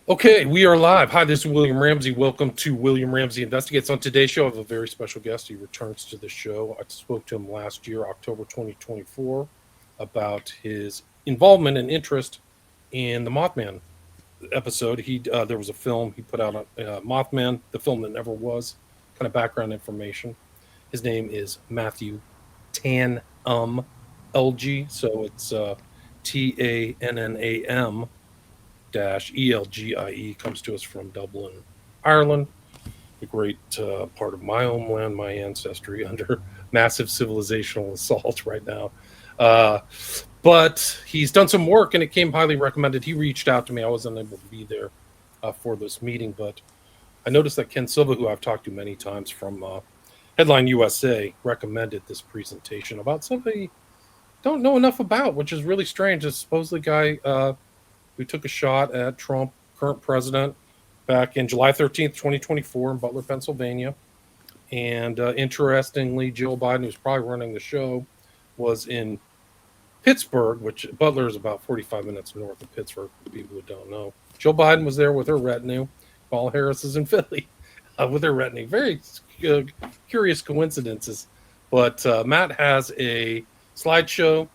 Okay, we are live. Hi, this is William Ramsey. Welcome to William Ramsey Investigates. On today's show, I have a very special guest. He returns to the show. I spoke to him last year, October 2024, about his involvement and interest in the Mothman episode. There was a film he put out on Mothman, the film that never was, kind of background information. His name is Matthew Tannam-Elgie, so it's Tannam Elgie, comes to us from Dublin, Ireland, a great part of my homeland, my ancestry under massive civilizational assault right now. But he's done some work and it came highly recommended. He reached out to me. I wasn't able to be there for this meeting, but I noticed that Ken Silva, who I've talked to many times from Headline USA, recommended this presentation about somebody I don't know enough about, which is really strange. It's supposedly a guy who took a shot at Trump, current president, back in July 13th, 2024 in Butler, Pennsylvania. And interestingly, Joe Biden, who's probably running the show, was in Pittsburgh, which Butler is about 45 minutes north of Pittsburgh, for people who don't know. Joe Biden was there with her retinue. Paul Harris is in Philly with her retinue. Very curious coincidences. But Matt has a slideshow,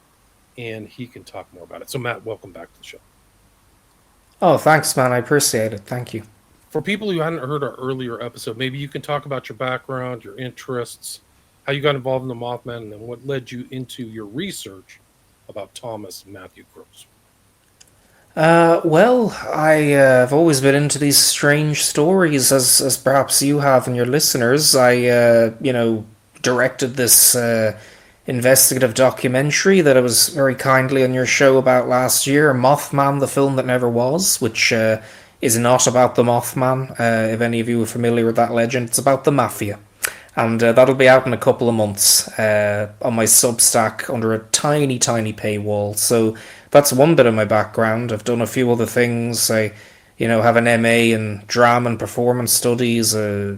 and he can talk more about it. So, Matt, welcome back to the show. Oh, thanks, man. I appreciate it. Thank you. For people who hadn't heard our earlier episode, maybe you can talk about your background, your interests, how you got involved in the Mothman, and then what led you into your research about Thomas Matthew Crooks. Well, I've always been into these strange stories, as perhaps you have and your listeners. I directed this investigative documentary that I was very kindly on your show about last year, Mothman, the film that never was, which is not about the Mothman. If any of you are familiar with that legend, it's about the Mafia. And that'll be out in a couple of months on my Substack under a tiny, tiny paywall. So that's one bit of my background. I've done a few other things. I have an MA in drama and performance studies, a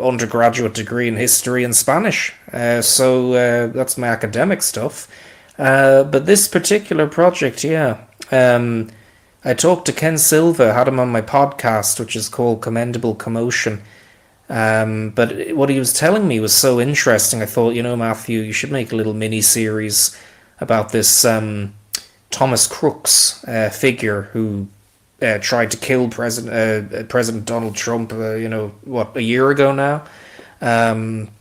undergraduate degree in history and Spanish. So that's my academic stuff. But this particular project, I talked to Ken Silva, had him on my podcast, which is called Commendable, Commotion. But what he was telling me was so interesting. I thought, Matthew, you should make a little mini-series about this Thomas Crooks figure who tried to kill President Donald Trump, a year ago now?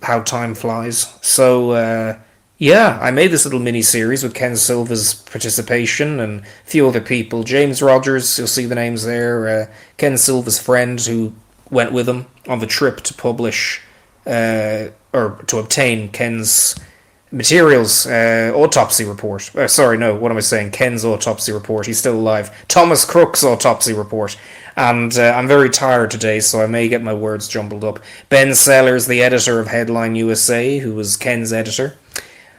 How time flies. So, I made this little mini-series with Ken Silva's participation and a few other people. James Rogers, you'll see the names there. Ken Silva's friend who went with him on the trip to publish, or to obtain Ken's materials, autopsy report. Ken's autopsy report. He's still alive. Thomas Crooks' autopsy report. And I'm very tired today, so I may get my words jumbled up. Ben Sellers, the editor of Headline USA, who was Ken's editor,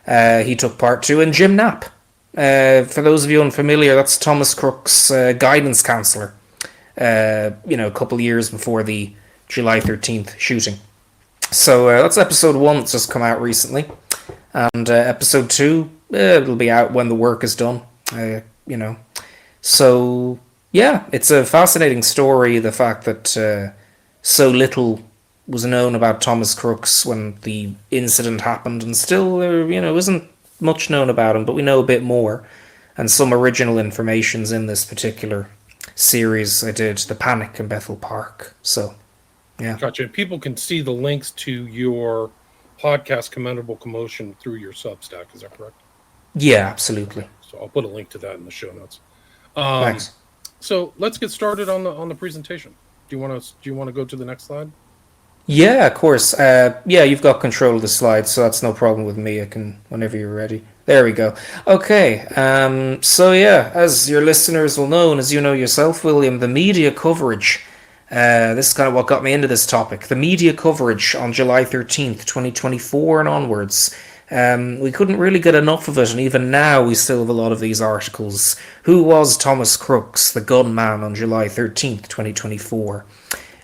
he took part too. And Jim Knapp. For those of you unfamiliar, that's Thomas Crooks' guidance counsellor. A couple of years before the July 13th shooting. So that's episode 1 that's just come out recently. And episode 2, it'll be out when the work is done. So, it's a fascinating story, the fact that so little was known about Thomas Crooks when the incident happened, and still, isn't much known about him, but we know a bit more. And some original information's in this particular series I did, The Panic in Bethel Park. So, yeah. Gotcha. People can see the links to your podcast, Commendable, Commotion, through your Substack. Is that correct? Yeah, absolutely. So I'll put a link to that in the show notes. Thanks. So let's get started on the presentation. Do you want to go to the next slide? Yeah, of course. You've got control of the slides, so that's no problem with me. I can, whenever you're ready. There we go. Okay. As your listeners will know, and as you know yourself, William, the media coverage. This is kind of what got me into this topic. The media coverage on July 13th, 2024 and onwards. We couldn't really get enough of it, and even now we still have a lot of these articles. Who was Thomas Crooks, the gunman, on July 13th, 2024?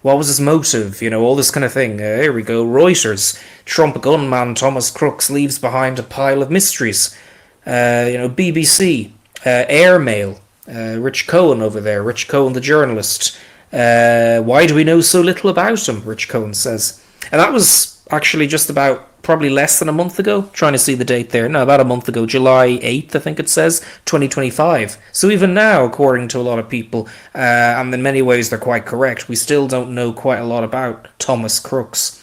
What was his motive? All this kind of thing. Here we go. Reuters. Trump gunman Thomas Crooks leaves behind a pile of mysteries. BBC. Airmail. Rich Cohen over there. Rich Cohen, the journalist. Why do we know so little about him? Rich Cohen says. And that was actually just about probably less than a month ago. Trying to see the date there. No, about a month ago. July 8th, I think it says, 2025. So even now, according to a lot of people, and in many ways they're quite correct, we still don't know quite a lot about Thomas Crooks.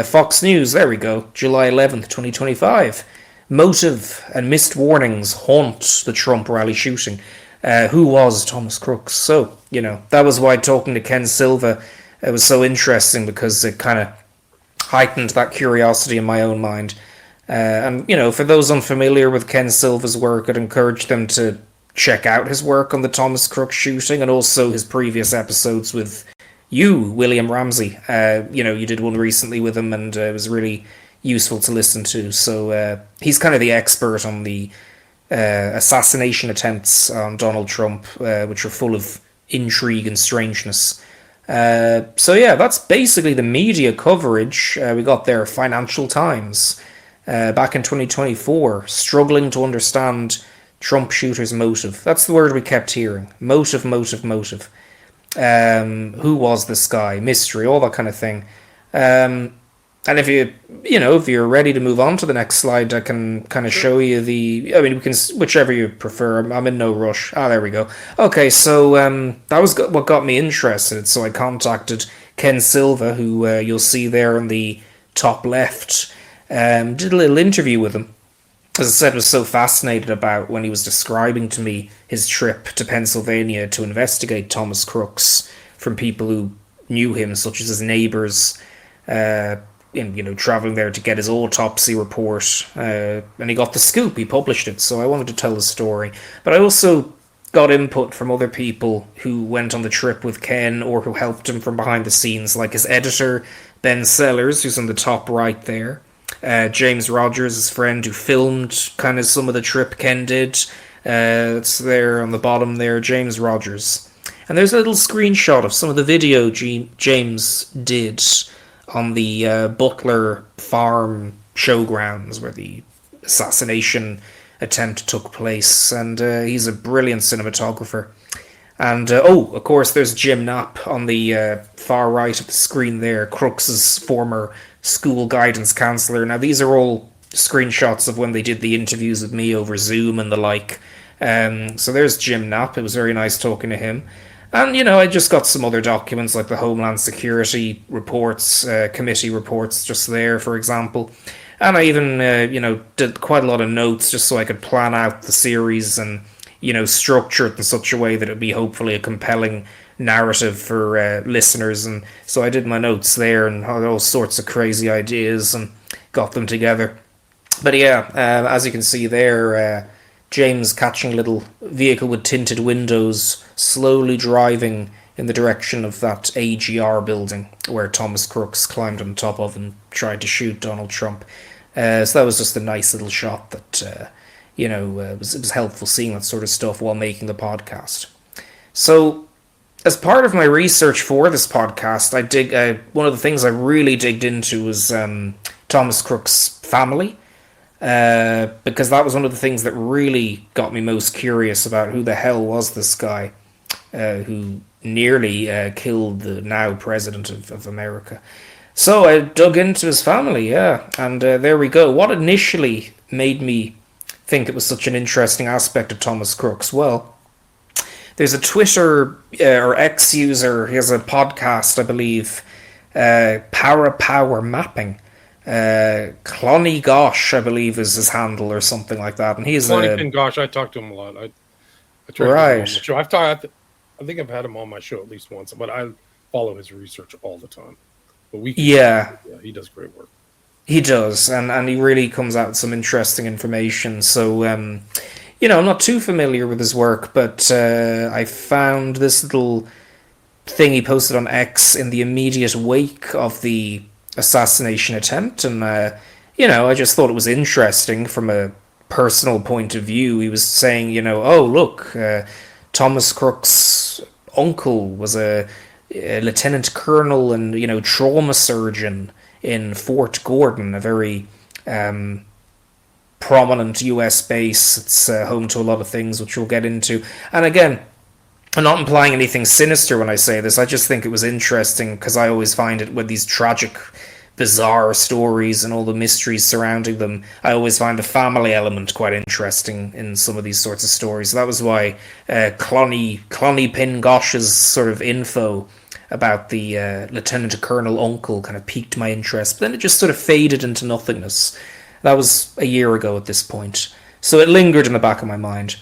Fox News, there we go. July 11th, 2025. Motive and missed warnings haunt the Trump rally shooting. Who was Thomas Crooks? So, that was why talking to Ken Silva, it was so interesting, because it kind of heightened that curiosity in my own mind. And, for those unfamiliar with Ken Silva's work, I'd encourage them to check out his work on the Thomas Crooks shooting, and also his previous episodes with you, William Ramsey. You did one recently with him, and it was really useful to listen to. So he's kind of the expert on the assassination attempts on Donald Trump, which are full of intrigue and strangeness. So yeah, that's basically the media coverage we got there. Financial Times, back in 2024, struggling to understand Trump shooter's motive. That's the word we kept hearing. Motive, motive, motive. Who was this guy? Mystery, all that kind of thing. And if you're ready to move on to the next slide, I can kind of show you we can, whichever you prefer. I'm in no rush. There we go. Okay, so that was what got me interested. So I contacted Ken Silva, who you'll see there in the top left. Did a little interview with him. As I said, was so fascinated about when he was describing to me his trip to Pennsylvania to investigate Thomas Crooks from people who knew him, such as his neighbors, traveling there to get his autopsy report, and he got the scoop. He published it, so I wanted to tell the story. But I also got input from other people who went on the trip with Ken, or who helped him from behind the scenes, like his editor, Ben Sellers, who's on the top right there. James Rogers, his friend, who filmed kind of some of the trip Ken did. It's there on the bottom there, James Rogers. And there's a little screenshot of some of the video James did on the Butler Farm showgrounds where the assassination attempt took place. And he's a brilliant cinematographer. And, of course, there's Jim Knapp on the far right of the screen there, Crooks's former school guidance counselor. Now, these are all screenshots of when they did the interviews with me over Zoom and the like. So there's Jim Knapp. It was very nice talking to him. And, I just got some other documents like the Homeland Security reports, committee reports just there, for example. And I even, did quite a lot of notes just so I could plan out the series and, structure it in such a way that it would be hopefully a compelling narrative for listeners. And so I did my notes there and had all sorts of crazy ideas and got them together. But yeah, as you can see there, James catching a little vehicle with tinted windows, slowly driving in the direction of that AGR building where Thomas Crooks climbed on top of and tried to shoot Donald Trump. So that was just a nice little shot that, it was helpful seeing that sort of stuff while making the podcast. So, as part of my research for this podcast, one of the things I really digged into was Thomas Crooks' family. Because that was one of the things that really got me most curious about who the hell was this guy who nearly killed the now president of America. So I dug into his family, yeah, and there we go. What initially made me think it was such an interesting aspect of Thomas Crooks? Well, there's a Twitter or X user, he has a podcast, I believe, Power Mapping. Clonny Gosh, I believe, is his handle or something like that, and he's Clonny Gosh. I talked to him a lot. I tried to get him on the show. I think I've had him on my show at least once, but I follow his research all the time. But yeah, he does great work. He does, and he really comes out with some interesting information. So, I'm not too familiar with his work, but I found this little thing he posted on X in the immediate wake of the assassination attempt, and I just thought it was interesting from a personal point of view. He was saying, oh look, Thomas Crooks' uncle was a lieutenant colonel and trauma surgeon in Fort Gordon, a very prominent US base. It's home to a lot of things which we'll get into. And again, I'm not implying anything sinister when I say this. I just think it was interesting because I always find it with these tragic, bizarre stories and all the mysteries surrounding them. I always find the family element quite interesting in some of these sorts of stories. That was why Clonny Pingosh's sort of info about the Lieutenant Colonel uncle kind of piqued my interest, but then it just sort of faded into nothingness. That was a year ago at this point, so it lingered in the back of my mind.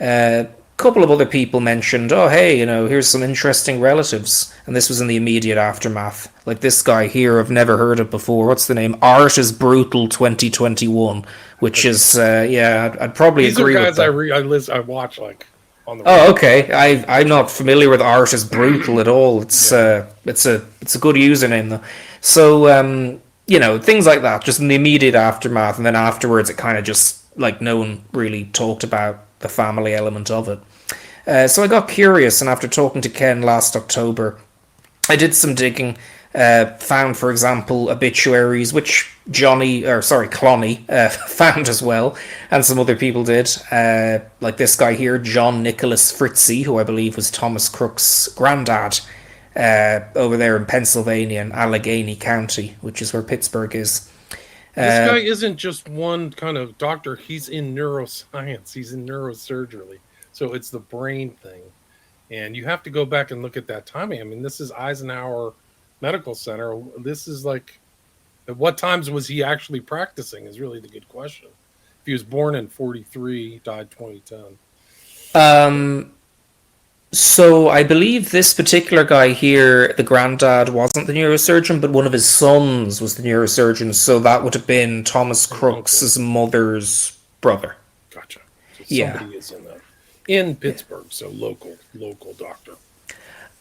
A couple of other people mentioned, oh, hey, here's some interesting relatives, and this was in the immediate aftermath. Like this guy here, I've never heard of before. What's the name? Art is Brutal 2021, which is, I'd probably agree with that. These are guys I watch, like, on the Oh, okay. I'm not familiar with Art is Brutal at all. It's a good username, though. So, things like that, just in the immediate aftermath, and then afterwards it kind of just, like, no one really talked about the family element of it. So I got curious, and after talking to Ken last October, I did some digging, found, for example, obituaries, which Clonny found as well, and some other people did, like this guy here, John Nicholas Fritzy, who I believe was Thomas Crooks' granddad, over there in Pennsylvania in Allegheny County, which is where Pittsburgh is. This guy isn't just one kind of doctor. He's in neuroscience. He's in neurosurgery. So it's the brain thing. And you have to go back and look at that timing. I mean, this is Eisenhower Medical Center. This is like, at what times was he actually practicing is really the good question. If he was born in 43, died 2010. So I believe this particular guy here, the granddad, wasn't the neurosurgeon, but one of his sons was the neurosurgeon. So that would have been Thomas Crooks' mother's brother. Gotcha. So somebody is in Pittsburgh, so local doctor.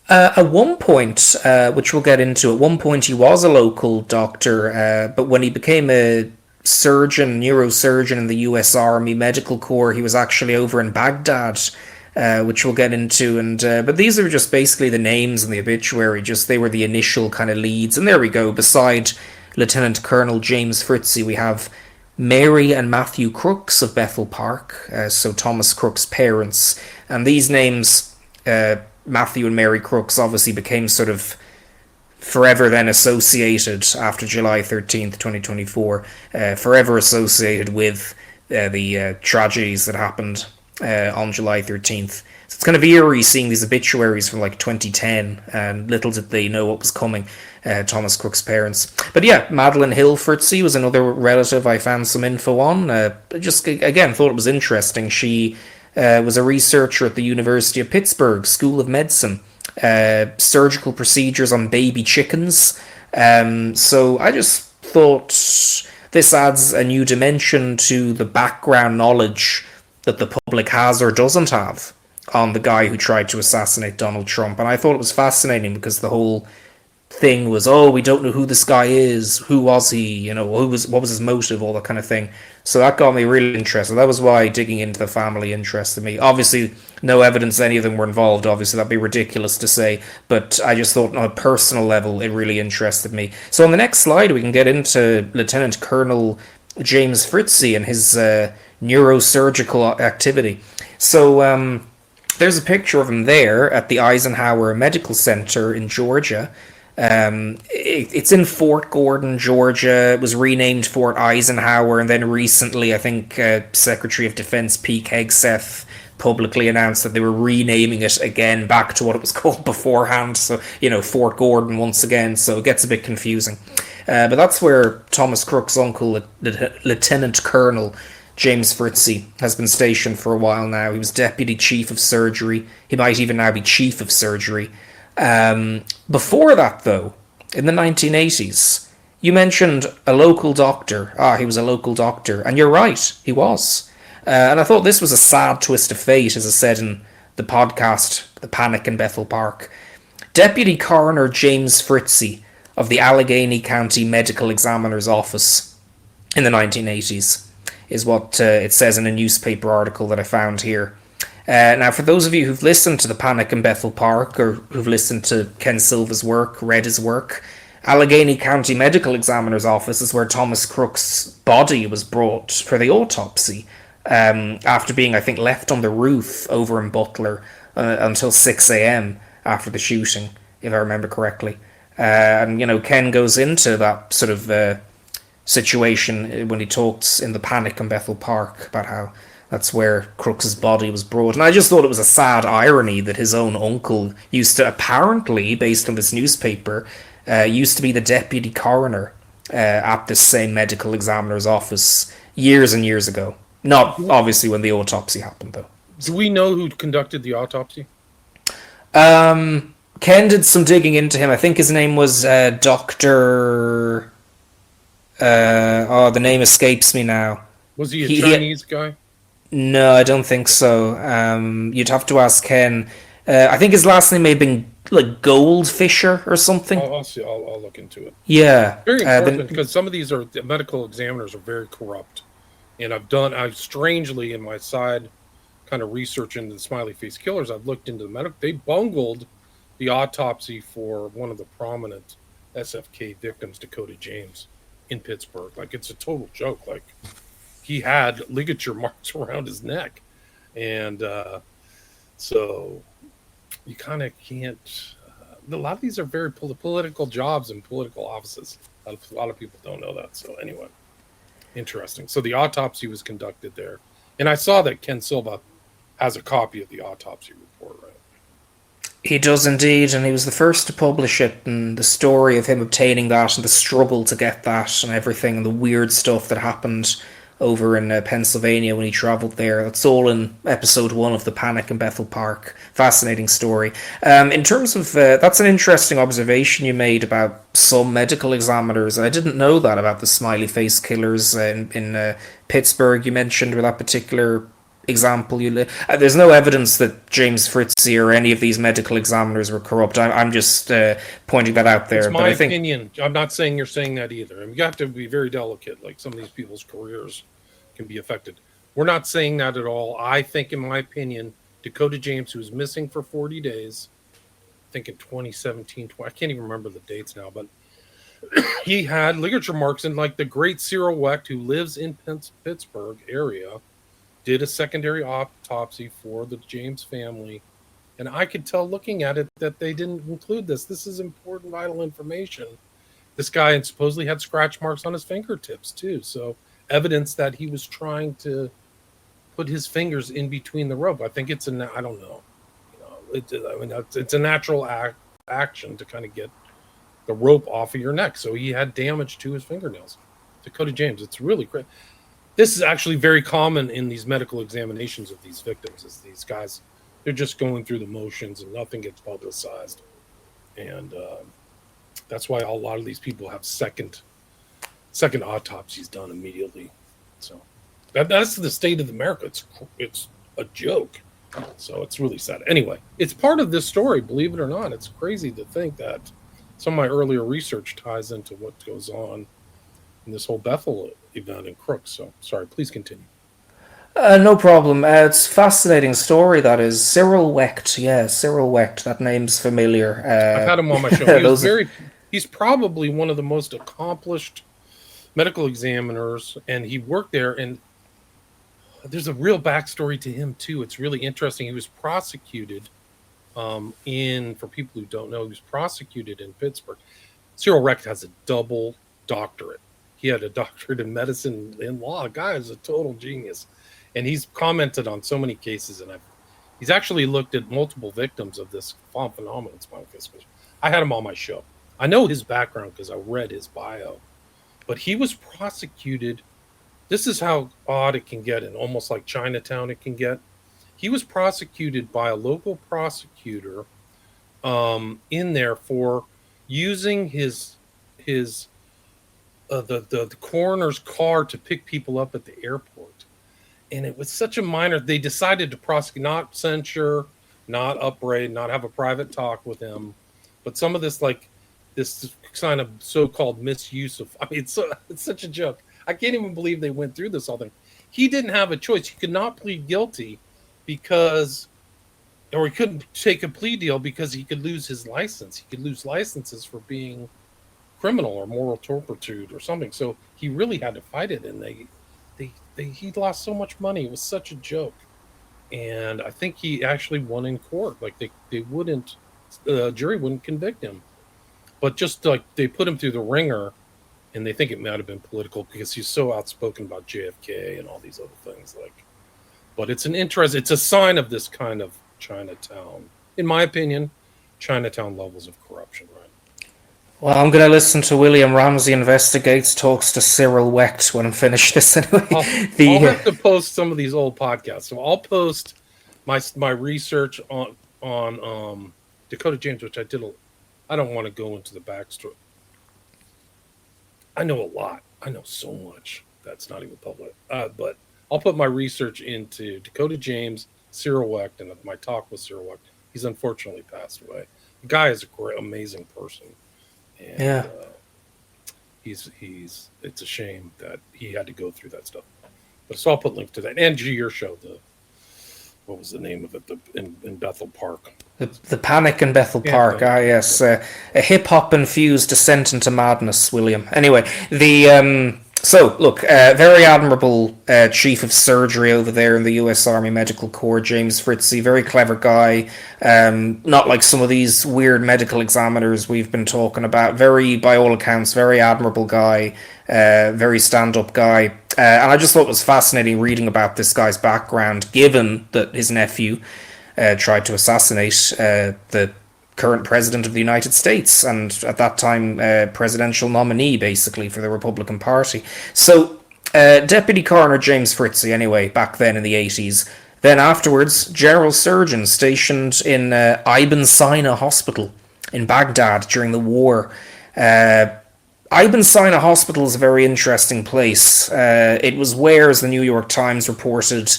At one point, which we'll get into, at one point he was a local doctor, but when he became a neurosurgeon in the U.S. Army Medical Corps, he was actually over in Baghdad, which we'll get into. And but these are just basically the names in the obituary. Just they were the initial kind of leads. And there we go. Beside Lieutenant Colonel James Fritzy, we have Mary and Matthew Crooks of Bethel Park. So Thomas Crooks' parents. And these names, Matthew and Mary Crooks, obviously became sort of forever then associated after July 13th, 2024. Forever associated with the tragedies that happened on July 13th. So it's kind of eerie seeing these obituaries from like 2010, and little did they know what was coming, Thomas Crooks' parents. But yeah, Madeline Hill Fritzy was another relative I found some info on. Just, again, thought it was interesting. She was a researcher at the University of Pittsburgh School of Medicine, surgical procedures on baby chickens. So I just thought this adds a new dimension to the background knowledge that the public has or doesn't have on the guy who tried to assassinate Donald Trump. And I thought it was fascinating because the whole thing was, oh, we don't know who this guy is, who was he, what was his motive, all that kind of thing. So that got me really interested. That was why digging into the family interested me. Obviously, no evidence any of them were involved. Obviously, that'd be ridiculous to say. But I just thought on a personal level, it really interested me. So on the next slide, we can get into Lieutenant Colonel James Fritzy and his neurosurgical activity. So there's a picture of him there at the Eisenhower Medical Center in Georgia. It's in Fort Gordon, Georgia. It was renamed Fort Eisenhower, and then recently, I think Secretary of Defense Pete Hegseth publicly announced that they were renaming it again back to what it was called beforehand. So, Fort Gordon once again. So it gets a bit confusing. But that's where Thomas Crooks' uncle, Lieutenant Colonel James Fritzy, has been stationed for a while now. He was Deputy Chief of Surgery. He might even now be Chief of Surgery. Before that, though, in the 1980s, you mentioned a local doctor. He was a local doctor. And you're right, he was. And I thought this was a sad twist of fate, as I said in the podcast, The Panic in Bethel Park. Deputy Coroner James Fritzy of the Allegheny County Medical Examiner's Office in the 1980s is what it says in a newspaper article that I found here. Now, for those of you who've listened to The Panic in Bethel Park, or who've listened to Ken Silva's work, read his work, Allegheny County Medical Examiner's Office is where Thomas Crooks' body was brought for the autopsy, after being, I think, left on the roof over in Butler until 6 a.m. after the shooting, if I remember correctly. And, Ken goes into that sort of situation when he talks in the panic in Bethel Park about how that's where Crooks's body was brought. And I just thought it was a sad irony that his own uncle used to, apparently, based on this newspaper, used to be the deputy coroner at this same medical examiner's office years and years ago. Not obviously when the autopsy happened, though. Do we know who conducted the autopsy? Ken did some digging into him. I think his name was Dr. The name escapes me now. Was he a Chinese guy? No, I don't think so. You'd have to ask Ken. I think his last name may have been like Goldfisher or something. I'll see. I'll look into it. Yeah, very important because some of these medical examiners are very corrupt, and I've strangely in my side kind of research into the smiley face killers. I've looked into the medical. They bungled the autopsy for one of the prominent SFK victims, Dakota James, in Pittsburgh. Like, it's a total joke. Like, he had ligature marks around his neck, and so you kind of can't. A lot of these are very political jobs and political offices. A lot of people don't know that. So anyway, interesting. So the autopsy was conducted there, and I saw that Ken Silva has a copy of the autopsy report, right? He does indeed, and he was the first to publish it, and the story of him obtaining that and the struggle to get that and everything and the weird stuff that happened over in Pennsylvania when he travelled there. That's all in episode 1 of The Panic in Bethel Park. Fascinating story. In terms of, that's an interesting observation you made about some medical examiners. I didn't know that about the smiley face killers in Pittsburgh you mentioned, with that particular example. There's no evidence that James Fritzy or any of these medical examiners were corrupt. I'm just pointing that out there. It's my opinion. I'm not saying you're saying that either. And you have to be very delicate. Like, some of these people's careers can be affected. We're not saying that at all. I think, in my opinion, Dakota James, who was missing for 40 days, I think in 2017, I can't even remember the dates now, but he had ligature marks, and like the great Cyril Wecht, who lives in Pittsburgh area, did a secondary autopsy for the James family, and I could tell looking at it that they didn't include this. This is important, vital information. This guy supposedly had scratch marks on his fingertips too, so evidence that he was trying to put his fingers in between the rope. I think it's I don't know. It's a natural action to kind of get the rope off of your neck. So he had damage to his fingernails. Dakota James, it's really great. This is actually very common in these medical examinations of these victims, is these guys, they're just going through the motions and nothing gets publicized. And that's why a lot of these people have second autopsies done immediately. So that's the state of America. It's a joke. So it's really sad. Anyway, it's part of this story, believe it or not. It's crazy to think that some of my earlier research ties into what goes on in this whole Bethel event in Crooks. So, sorry, please continue. No problem. It's a fascinating story, that is. Cyril Wecht. Yeah, Cyril Wecht. That name's familiar. I've had him on my show. He's probably one of the most accomplished medical examiners, and he worked there, and there's a real backstory to him, too. It's really interesting. He was prosecuted for people who don't know, he was prosecuted in Pittsburgh. Cyril Wecht has a double doctorate. He had a doctorate in medicine and law. The guy is a total genius. And he's commented on so many cases, and he's actually looked at multiple victims of this phenomenon. I had him on my show. I know his background because I read his bio. But he was prosecuted. This is how odd it can get, and almost like Chinatown it can get. He was prosecuted by a local prosecutor in there for using the coroner's car to pick people up at the airport. And it was such a minor, they decided to prosecute, not censure, not upbraid, not have a private talk with him, but some of this, like, this kind of so-called misuse of, it's such a joke. I can't even believe they went through this whole thing. He didn't have a choice. He could not plead guilty he couldn't take a plea deal because he could lose his license. He could lose licenses for being criminal or moral turpitude or something. So he really had to fight it, and he lost so much money. It was such a joke. and I think he actually won in court. Like they wouldn't, jury wouldn't convict him, but just like they put him through the ringer, and they think it might have been political because he's so outspoken about JFK and all these other things. Like, but it's it's a sign of this kind of Chinatown, in my opinion, Chinatown levels of corruption, right? Well, I'm going to listen to William Ramsey Investigates talks to Cyril Wecht when I'm finished this anyway. I'll have to post some of these old podcasts. So I'll post my research on Dakota James, which I did. I don't want to go into the backstory. I know a lot. I know so much that's not even public. But I'll put my research into Dakota James, Cyril Wecht, and my talk with Cyril Wecht. He's unfortunately passed away. The guy is a great, amazing person. And, yeah. It's a shame that he had to go through that stuff. But so I'll put links to that and to your show. What was the name of it? In Bethel Park. The Panic in Bethel Park. Ah, yes, a hip hop infused descent into madness, William. Anyway, so look, very admirable chief of surgery over there in the U.S. Army Medical Corps, James Fritzie, very clever guy. Not like some of these weird medical examiners we've been talking about. Very, by all accounts, very admirable guy. Very stand-up guy. And I just thought it was fascinating reading about this guy's background, given that his nephew tried to assassinate the current president of the United States, and at that time presidential nominee, basically, for the Republican Party. So Deputy Coroner James Fritzie, anyway, back then in the 80s. Then afterwards, general surgeon stationed in Ibn Sina Hospital in Baghdad during the war. Ibn Sina Hospital is a very interesting place. It was where, as the New York Times reported,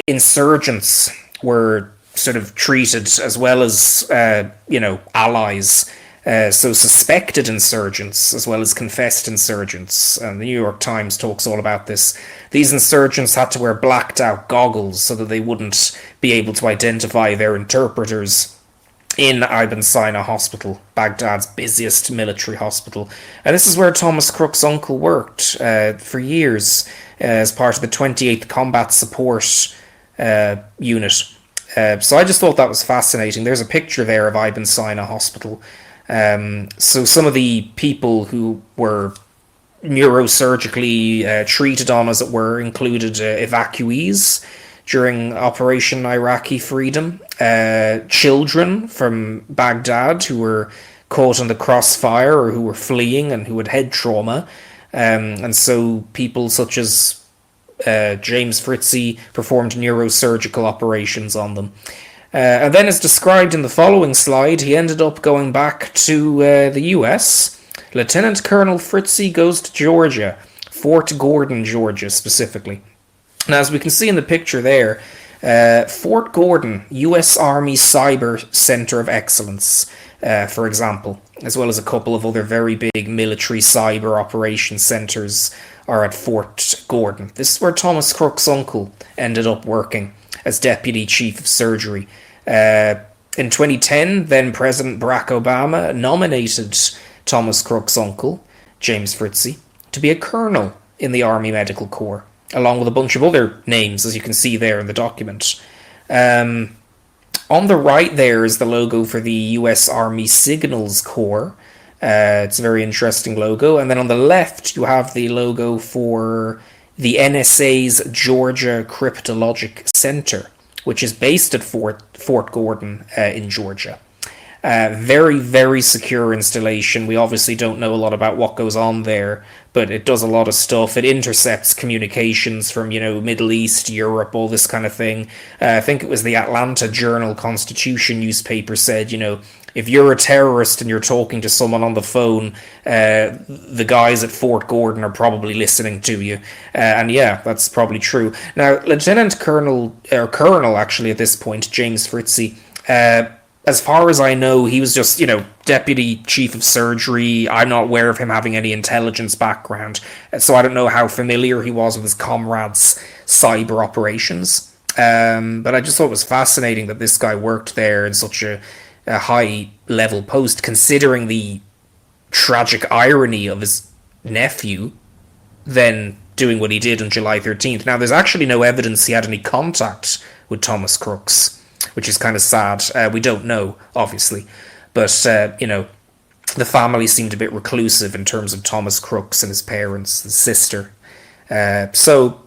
insurgents were sort of treated, as well as, allies. So suspected insurgents, as well as confessed insurgents. And the New York Times talks all about this. These insurgents had to wear blacked out goggles so that they wouldn't be able to identify their interpreters in Ibn Sina Hospital, Baghdad's busiest military hospital. And this is where Thomas Crook's uncle worked for years as part of the 28th Combat Support Unit. So I just thought that was fascinating. There's a picture there of Ibn Sina Hospital. So some of the people who were neurosurgically treated on, as it were, included evacuees during Operation Iraqi Freedom, children from Baghdad who were caught in the crossfire or who were fleeing and who had head trauma, and so people such as James Fritzie performed neurosurgical operations on them. And then, as described in the following slide, he ended up going back to the US. Lieutenant Colonel Fritzie goes to Georgia, Fort Gordon, Georgia, specifically. Now, as we can see in the picture there, Fort Gordon, US Army Cyber Center of Excellence, for example, as well as a couple of other very big military cyber operations centers, are at Fort Gordon. This is where Thomas Crook's uncle ended up working as Deputy Chief of Surgery. In 2010, then President Barack Obama nominated Thomas Crook's uncle, James Fritzie, to be a colonel in the Army Medical Corps, along with a bunch of other names, as you can see there in the document. On the right there is the logo for the US Army Signals Corps. It's a very interesting logo. And then on the left, you have the logo for the NSA's Georgia Cryptologic Center, which is based at Fort Gordon in Georgia. Very, very secure installation. We obviously don't know a lot about what goes on there, but it does a lot of stuff. It intercepts communications from, Middle East, Europe, all this kind of thing. I think it was the Atlanta Journal-Constitution newspaper said, if you're a terrorist and you're talking to someone on the phone, the guys at Fort Gordon are probably listening to you. And yeah, that's probably true. Now, Lieutenant Colonel, or Colonel actually at this point, James Fritzie, as far as I know, he was just, Deputy Chief of Surgery. I'm not aware of him having any intelligence background, so I don't know how familiar he was with his comrades' cyber operations. But I just thought it was fascinating that this guy worked there in such a high-level post, considering the tragic irony of his nephew then doing what he did on July 13th. Now, there's actually no evidence he had any contact with Thomas Crooks, which is kind of sad. We don't know, obviously. But, you know, the family seemed a bit reclusive in terms of Thomas Crooks and his parents, his sister. So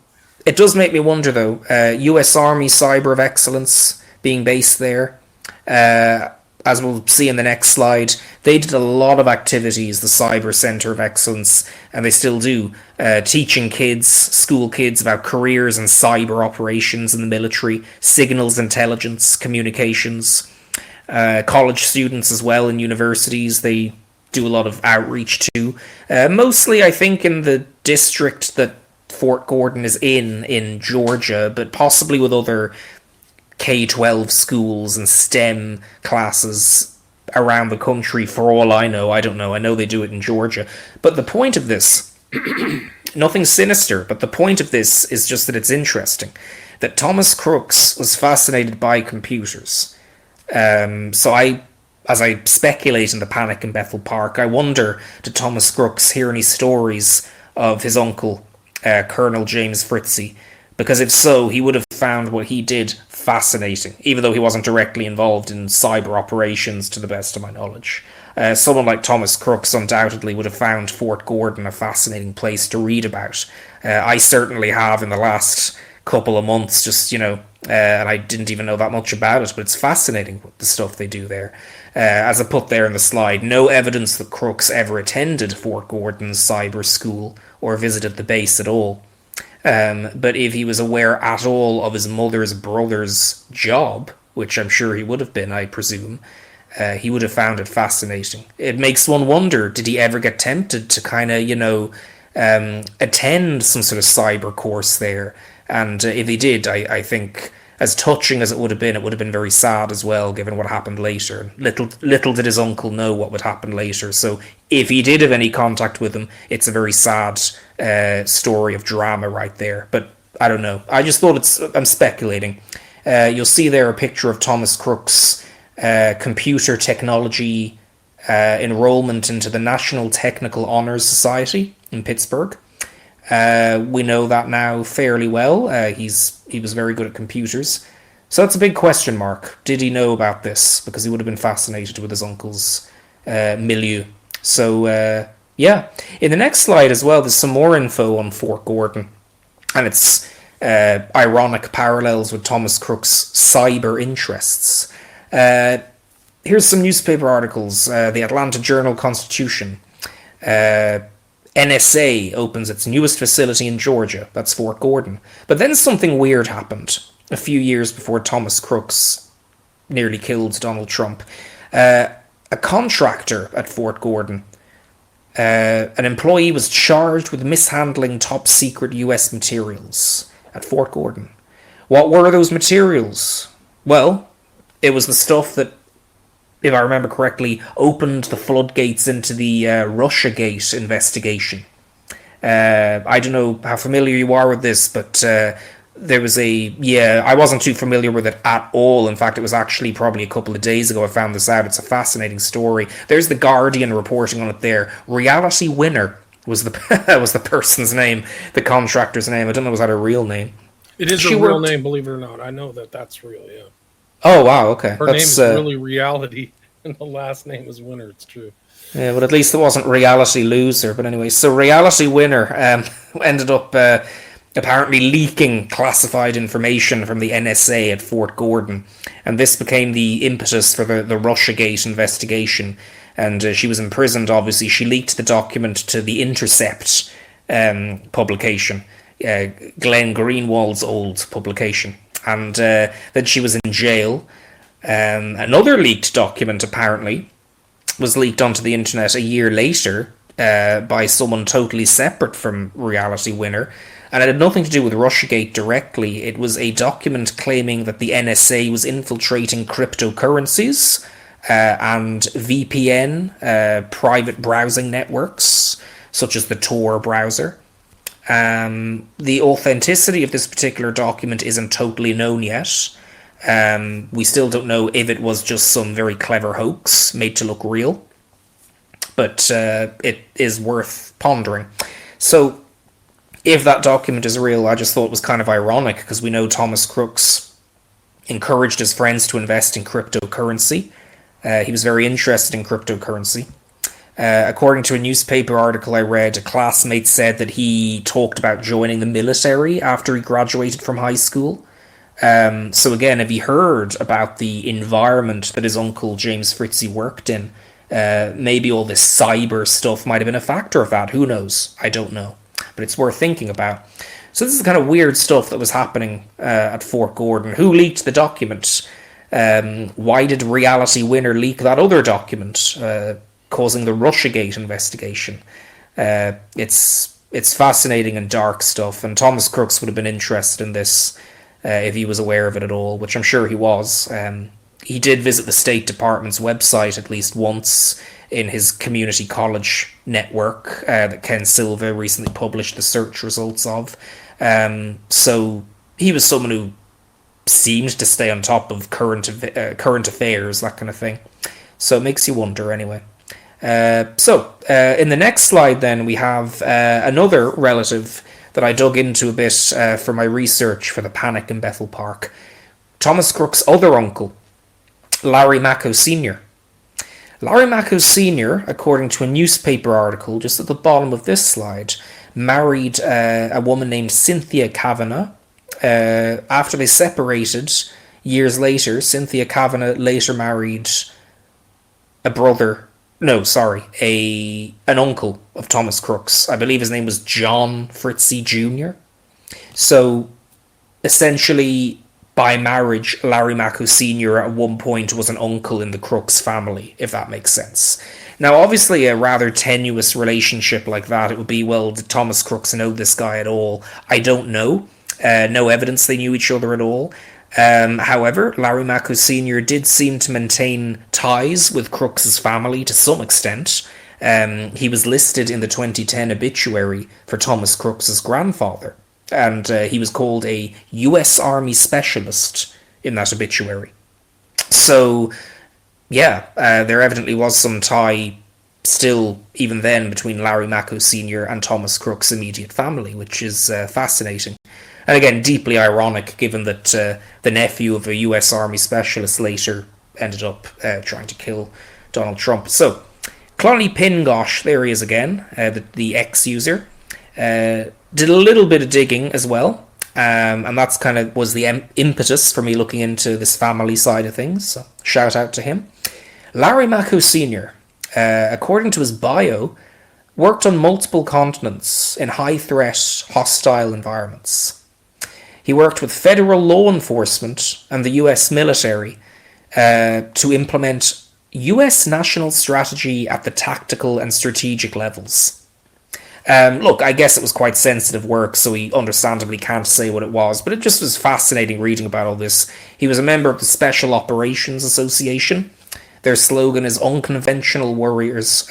it does make me wonder, though, US Army Cyber of Excellence being based there. As we'll see in the next slide, they did a lot of activities, the Cyber Center of Excellence, and they still do, teaching kids, school kids, about careers and cyber operations in the military, signals intelligence, communications, college students as well in universities. They do a lot of outreach too. Mostly, I think, in the district that Fort Gordon is in Georgia, but possibly with other K-12 schools and STEM classes around the country, for all I know. I don't know. I know they do it in Georgia. But the point of this, nothing sinister, but the point of this is just that it's interesting. That Thomas Crooks was fascinated by computers. So as I speculate in the panic in Bethel Park, I wonder, did Thomas Crooks hear any stories of his uncle, Colonel James Fritzie? Because if so, he would have found what he did fascinating, even though he wasn't directly involved in cyber operations, to the best of my knowledge. Someone like Thomas Crooks undoubtedly would have found Fort Gordon a fascinating place to read about. I certainly have in the last couple of months, just, you know, and I didn't even know that much about it, but it's fascinating, the stuff they do there. As I put there in the slide, no evidence that Crooks ever attended Fort Gordon's cyber school or visited the base at all. But if he was aware at all of his mother's brother's job, which I'm sure he would have been, I presume, he would have found it fascinating. It makes one wonder, did he ever get tempted to kind of, you know, attend some sort of cyber course there? And if he did, I think, as touching as it would have been very sad as well, given what happened later. Little did his uncle know what would happen later. So if he did have any contact with him, it's a very sad story of drama right there. But I don't know. I just thought I'm speculating. You'll see there a picture of Thomas Crooks' computer technology enrollment into the National Technical Honors Society in Pittsburgh. We know that now fairly well. He was very good at computers. So that's a big question mark. Did he know about this? Because he would have been fascinated with his uncle's milieu. So, yeah. In the next slide as well, there's some more info on Fort Gordon. And it's ironic parallels with Thomas Crooks' cyber interests. Here's some newspaper articles. The Atlanta Journal-Constitution. NSA opens its newest facility in Georgia. That's Fort Gordon. But then something weird happened a few years before Thomas Crooks nearly killed Donald Trump. A contractor at Fort Gordon, an employee, was charged with mishandling top-secret US materials at Fort Gordon. What were those materials? Well, it was the stuff that, if I remember correctly, opened the floodgates into the Russiagate investigation. I don't know how familiar you are with this, but there was I wasn't too familiar with it at all. In fact, it was actually probably a couple of days ago I found this out. It's a fascinating story. There's The Guardian reporting on it there. Reality Winner was the person's name, the contractor's name. I don't know, was that a real name? It is a real name, believe it or not. I know that's real, yeah. Oh, wow, okay. Her name is really Reality, and the last name is Winner, it's true. Yeah, but at least it wasn't Reality Loser. But anyway, so Reality Winner ended up apparently leaking classified information from the NSA at Fort Gordon. And this became the impetus for the Russiagate investigation. And she was imprisoned, obviously. She leaked the document to the Intercept publication, Glenn Greenwald's old publication. And then she was in jail. Another leaked document, apparently, was leaked onto the internet a year later by someone totally separate from Reality Winner. And it had nothing to do with Russiagate directly. It was a document claiming that the NSA was infiltrating cryptocurrencies and VPN, private browsing networks, such as the Tor browser. The authenticity of this particular document isn't totally known yet. We still don't know if it was just some very clever hoax made to look real, but it is worth pondering. So if that document is real, I just thought it was kind of ironic because we know Thomas Crooks encouraged his friends to invest in cryptocurrency. He was very interested in cryptocurrency. According to a newspaper article I read, a classmate said that he talked about joining the military after he graduated from high school. So again, if he heard about the environment that his uncle James Fritzy worked in, maybe all this cyber stuff might have been a factor of that. Who knows? I don't know. But it's worth thinking about. So this is kind of weird stuff that was happening at Fort Gordon. Who leaked the document? Why did Reality Winner leak that other document, causing the Russiagate investigation? It's fascinating and dark stuff, and Thomas Crooks would have been interested in this if he was aware of it at all, which I'm sure he was. He did visit the State Department's website at least once in his community college network that Ken Silva recently published the search results of. So he was someone who seemed to stay on top of current affairs, that kind of thing. So it makes you wonder anyway. So in the next slide then we have another relative that I dug into a bit for my research for the panic in Bethel Park. Thomas Crook's other uncle, Larry Macco Sr. Larry Macco Sr., according to a newspaper article just at the bottom of this slide, married a woman named Cynthia Kavanagh. After they separated years later, Cynthia Kavanagh later married an uncle of Thomas Crooks. I believe his name was John Fritzy Jr. So, essentially, by marriage, Larry Macco Sr. at one point was an uncle in the Crooks family, if that makes sense. Now, obviously, a rather tenuous relationship like that, it would be, well, did Thomas Crooks know this guy at all? I don't know. No evidence they knew each other at all. However, Larry Macco Sr. did seem to maintain ties with Crooks' family to some extent. He was listed in the 2010 obituary for Thomas Crooks' grandfather, and he was called a U.S. Army specialist in that obituary. So, yeah, there evidently was some tie still, even then, between Larry Macco Sr. and Thomas Crooks' immediate family, which is fascinating. And again, deeply ironic, given that the nephew of a U.S. Army specialist later ended up trying to kill Donald Trump. So, Clonny Pingosh, there he is again, the ex-user, did a little bit of digging as well, and that's kind of was the impetus for me looking into this family side of things, so shout out to him. Larry Macco Sr., according to his bio, worked on multiple continents in high-threat, hostile environments. He worked with federal law enforcement and the US military to implement US national strategy at the tactical and strategic levels. Look, I guess it was quite sensitive work, so he understandably can't say what it was, but it just was fascinating reading about all this. He was a member of the Special Operations Association. Their slogan is Unconventional Warriors.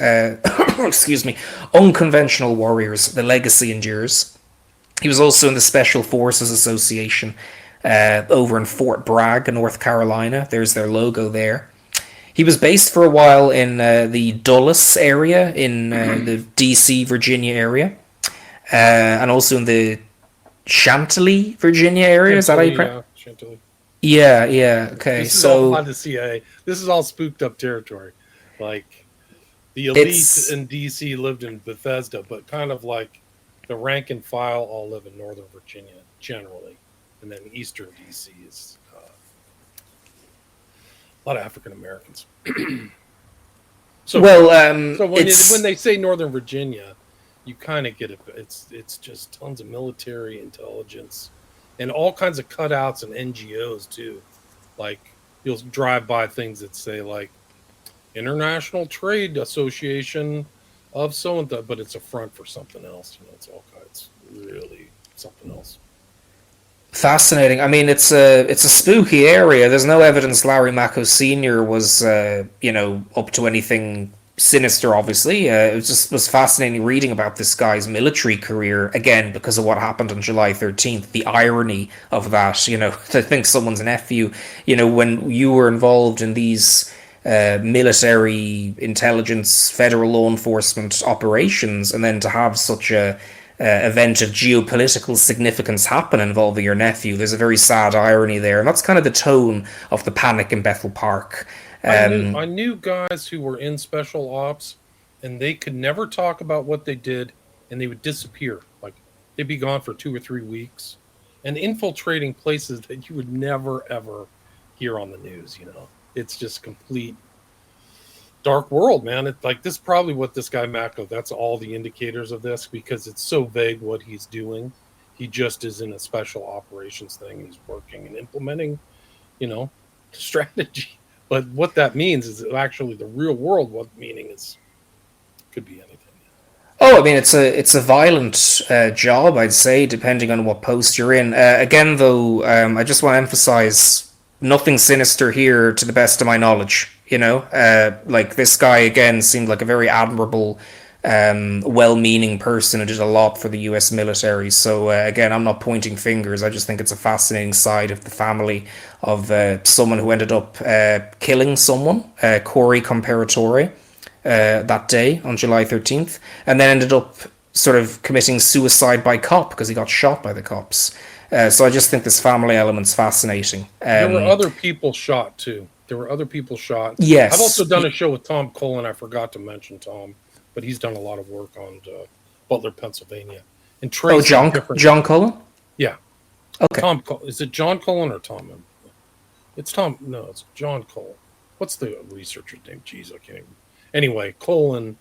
Unconventional Warriors, the legacy endures. He was also in the Special Forces Association over in Fort Bragg, North Carolina. There's their logo there. He was based for a while in the Dulles area, in the D.C., Virginia area, and also in the Chantilly, Virginia area. Is that how you pronounce it? Chantilly. Yeah, okay. This is all on the CIA. This is all spooked up territory. Like, the elite in D.C. lived in Bethesda, but kind of like the rank and file all live in Northern Virginia generally, and then Eastern DC is a lot of African Americans. So when they say Northern Virginia, you kind of get it. It's just tons of military intelligence and all kinds of cutouts and NGOs too. Like you'll drive by things that say like International Trade Association of so and so, but it's a front for something else. You know, it's all kinds, really something else. Fascinating. I mean, it's a spooky area. There's no evidence Larry Macco Sr. was up to anything sinister. Obviously, it was fascinating reading about this guy's military career again because of what happened on July 13th. The irony of that, you know, to think someone's nephew, you know, when you were involved in these military intelligence, federal law enforcement operations, and then to have such a event of geopolitical significance happen involving your nephew. There's a very sad irony there, and that's kind of the tone of the panic in Bethel Park. I knew guys who were in special ops, and they could never talk about what they did, and they would disappear. Like, they'd be gone for 2 or 3 weeks, and infiltrating places that you would never ever hear on the news. It's just complete dark world, man. It's like, this is probably what this guy Mako, that's all the indicators of this, because it's so vague what he's doing. He just is in a special operations thing. He's working and implementing, strategy. But what that means is actually the real world, what meaning is, could be anything. Oh, I mean, it's a violent job, I'd say, depending on what post you're in. Again, though, I just want to emphasize nothing sinister here, to the best of my knowledge. Like, this guy again seemed like a very admirable, well-meaning person who did a lot for the U.S. military. So again, I'm not pointing fingers. I just think it's a fascinating side of the family of someone who ended up killing someone, Corey Comparatore, that day on July 13th, and then ended up sort of committing suicide by cop because he got shot by the cops. So I just think this family element's fascinating. There were other people shot too. Yes. I've also done a show with Tom Cullen. I forgot to mention Tom, but he's done a lot of work on Butler, Pennsylvania. And John Cullen? Yeah. Okay. Is it John Cullen or Tom? It's Tom. No, it's John Cullen. What's the researcher's name? Jeez, I can't even. Anyway, Cullen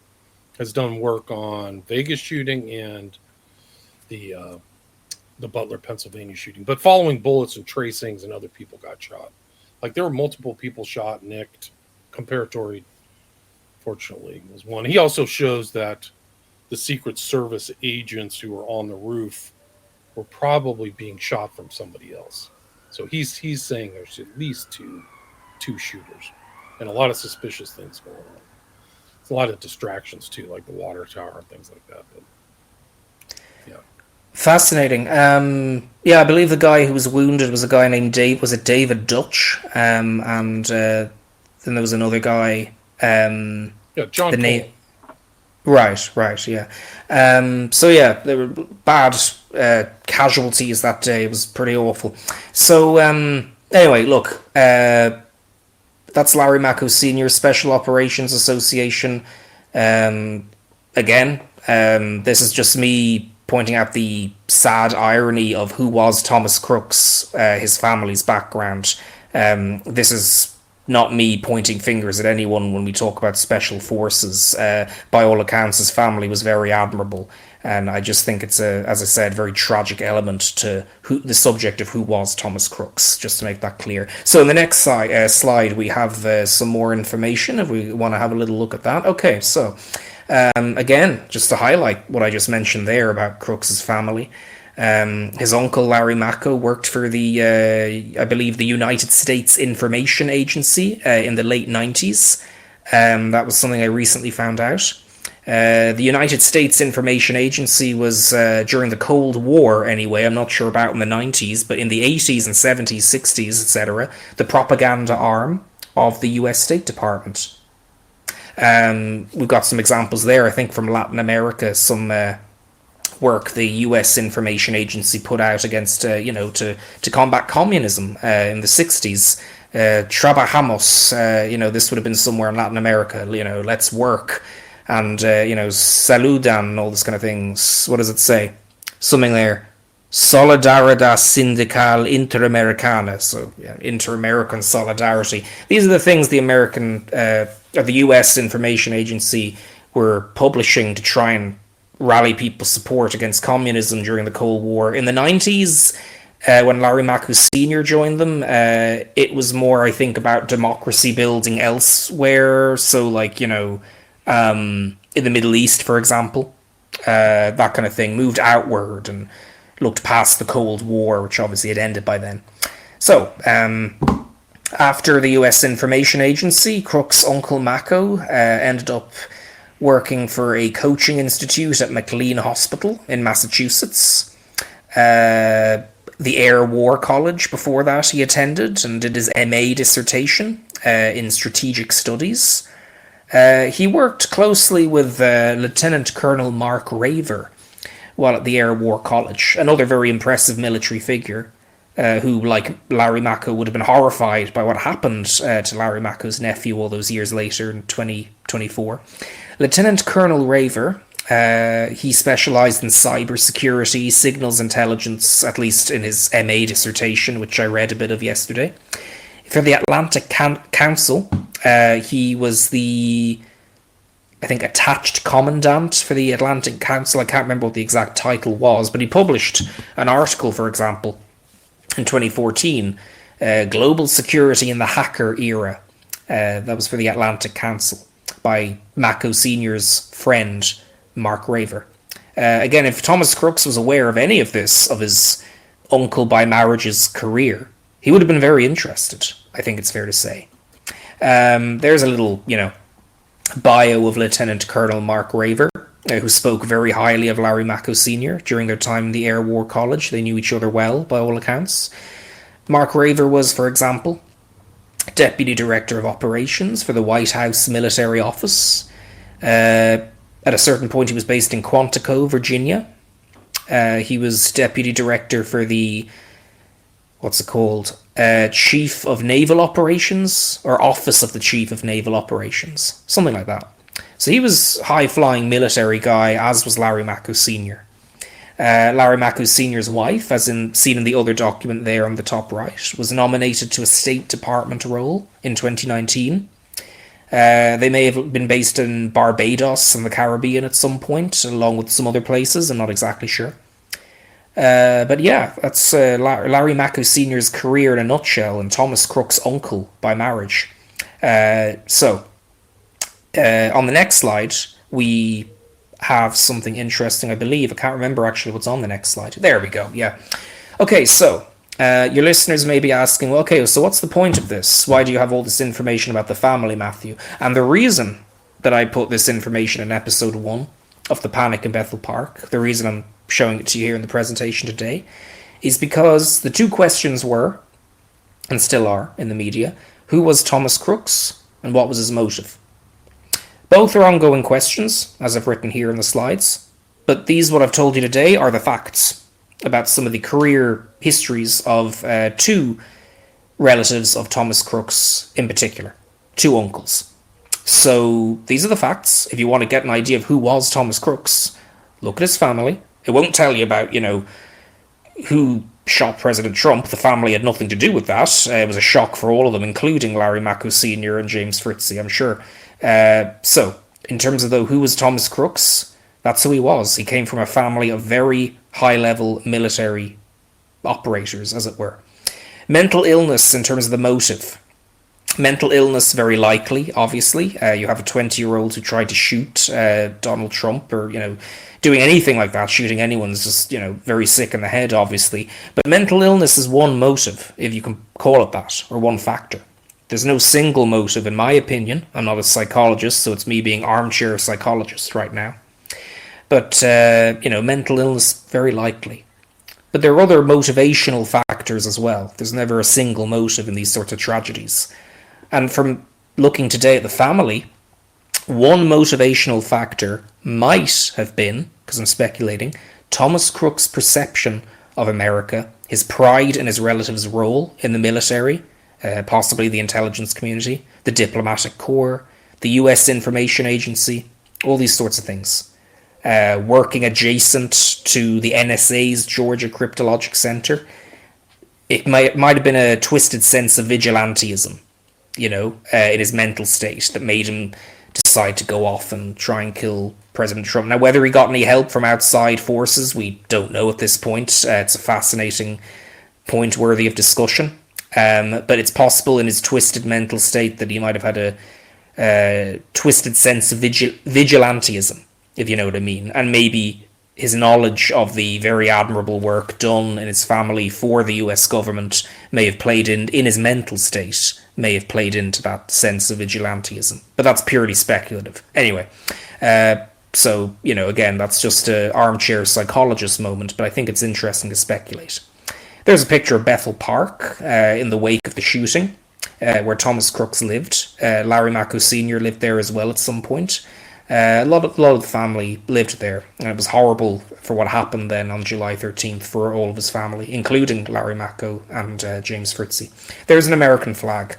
has done work on Vegas shooting and the Butler, Pennsylvania shooting, but following bullets and tracings, and other people got shot. Like, there were multiple people shot, nicked. Comparatori, fortunately, was one. He also shows that the Secret Service agents who were on the roof were probably being shot from somebody else. So he's saying there's at least two shooters, and a lot of suspicious things going on. It's a lot of distractions too, like the water tower and things like that. But yeah. Fascinating. Yeah, I believe the guy who was wounded was a guy named Dave. Was it David Dutch? And then there was another guy. Yeah, John Cole. Right. Yeah. So yeah, there were bad casualties that day. It was pretty awful. So anyway, look. That's Larry Mako Sr., Special Operations Association. Again, this is just me pointing out the sad irony of who was Thomas Crooks, his family's background. This is not me pointing fingers at anyone when we talk about special forces. By all accounts, his family was very admirable. And I just think it's as I said, very tragic element to the subject of who was Thomas Crooks, just to make that clear. So in the next slide, we have some more information if we want to have a little look at that. Okay, so again, just to highlight what I just mentioned there about Crooks's family. His uncle Larry Mako worked for I believe the United States Information Agency in the late 90s. That was something I recently found out. The United States Information Agency was during the Cold War anyway, I'm not sure about in the 90s, but in the 80s and 70s, 60s, etc., the propaganda arm of the US State Department. We've got some examples there, I think, from Latin America, some work the US Information Agency put out against, to combat communism in the 60s. Trabajamos, this would have been somewhere in Latin America, let's work. And, saludan and all this kind of things. What does it say? Something there. Solidaridad Sindical Interamericana. So, yeah, Inter-American solidarity. These are the things the the US Information Agency were publishing to try and rally people's support against communism during the Cold War. In the 90s, when Larry Mako Sr. joined them, it was more, I think, about democracy building elsewhere. So, in the Middle East, for example, that kind of thing, moved outward and looked past the Cold War, which obviously had ended by then. So, after the US Information Agency, Crooks' uncle Mako ended up working for a coaching institute at McLean Hospital in Massachusetts. The Air War College before that he attended and did his MA dissertation in strategic studies. He worked closely with Lieutenant Colonel Mark Raver, while at the Air War College. Another very impressive military figure who, like Larry Mako, would have been horrified by what happened to Larry Mako's nephew all those years later in 2024. Lieutenant Colonel Raver, he specialised in cybersecurity, signals intelligence, at least in his MA dissertation, which I read a bit of yesterday. For the Atlantic Council, he was the, I think, attached commandant for the Atlantic Council. I can't remember what the exact title was, but he published an article, for example, in 2014, Global Security in the Hacker Era. That was for the Atlantic Council by Mako Sr.'s friend, Mark Raver. Again, if Thomas Crooks was aware of any of this, of his uncle by marriage's career, he would have been very interested, I think it's fair to say. There's a little, bio of Lieutenant Colonel Mark Raver, who spoke very highly of Larry Mako Sr. during their time in the Air War College. They knew each other well, by all accounts. Mark Raver was, for example, Deputy Director of Operations for the White House Military Office. At a certain point, he was based in Quantico, Virginia. He was Deputy Director for the, Chief of Naval Operations, or Office of the Chief of Naval Operations, something like that. So he was a high-flying military guy, as was Larry Mako Sr. Larry Mako Sr.'s wife, as seen in the other document there on the top right, was nominated to a State Department role in 2019. They may have been based in Barbados and the Caribbean at some point, along with some other places, I'm not exactly sure. But yeah, that's Larry Mako Sr.'s career in a nutshell, and Thomas Crooks' uncle by marriage. On the next slide, we have something interesting, I believe. I can't remember actually what's on the next slide. There we go, yeah. Okay, so your listeners may be asking, well, okay, so what's the point of this? Why do you have all this information about the family, Matthew? And the reason that I put this information in episode 1 of The Panic in Bethel Park, the reason I'm showing it to you here in the presentation today, is because the two questions were, and still are in the media, who was Thomas Crooks and what was his motive? Both are ongoing questions, as I've written here in the slides, but these, what I've told you today, are the facts about some of the career histories of two relatives of Thomas Crooks in particular, two uncles. So these are the facts. If you want to get an idea of who was Thomas Crooks, look at his family. It won't tell you about, who shot President Trump. The family had nothing to do with that. It was a shock for all of them, including Larry Mako Sr. and James Fritzy, I'm sure. So, in terms of who was Thomas Crooks, that's who he was. He came from a family of very high-level military operators, as it were. Mental illness in terms of the motive. Mental illness, very likely, obviously. You have a 20-year-old who tried to shoot Donald Trump, or, doing anything like that, shooting anyone's just, very sick in the head, obviously. But mental illness is one motive, if you can call it that, or one factor. There's no single motive, in my opinion. I'm not a psychologist, so it's me being armchair psychologist right now. But, mental illness, very likely. But there are other motivational factors as well. There's never a single motive in these sorts of tragedies. And from looking today at the family, one motivational factor might have been, because I'm speculating, Thomas Crooks' perception of America, his pride in his relative's role in the military, possibly the intelligence community, the diplomatic corps, the US Information Agency, all these sorts of things. Working adjacent to the NSA's Georgia Cryptologic Center, it might have been a twisted sense of vigilantism, in his mental state that made him decide to go off and try and kill President Trump. Now, whether he got any help from outside forces, we don't know at this point. It's a fascinating point worthy of discussion. But it's possible in his twisted mental state that he might have had a twisted sense of vigilantism, if you know what I mean. And maybe his knowledge of the very admirable work done in his family for the US government may have played in his mental state, may have played into that sense of vigilantism. But that's purely speculative. Anyway, so, again, that's just an armchair psychologist moment, but I think it's interesting to speculate. There's a picture of Bethel Park in the wake of the shooting, where Thomas Crooks lived. Larry Mako Sr. lived there as well at some point. A lot of the family lived there, and it was horrible for what happened then on July 13th for all of his family, including Larry Macco and James Fritzie. There's an American flag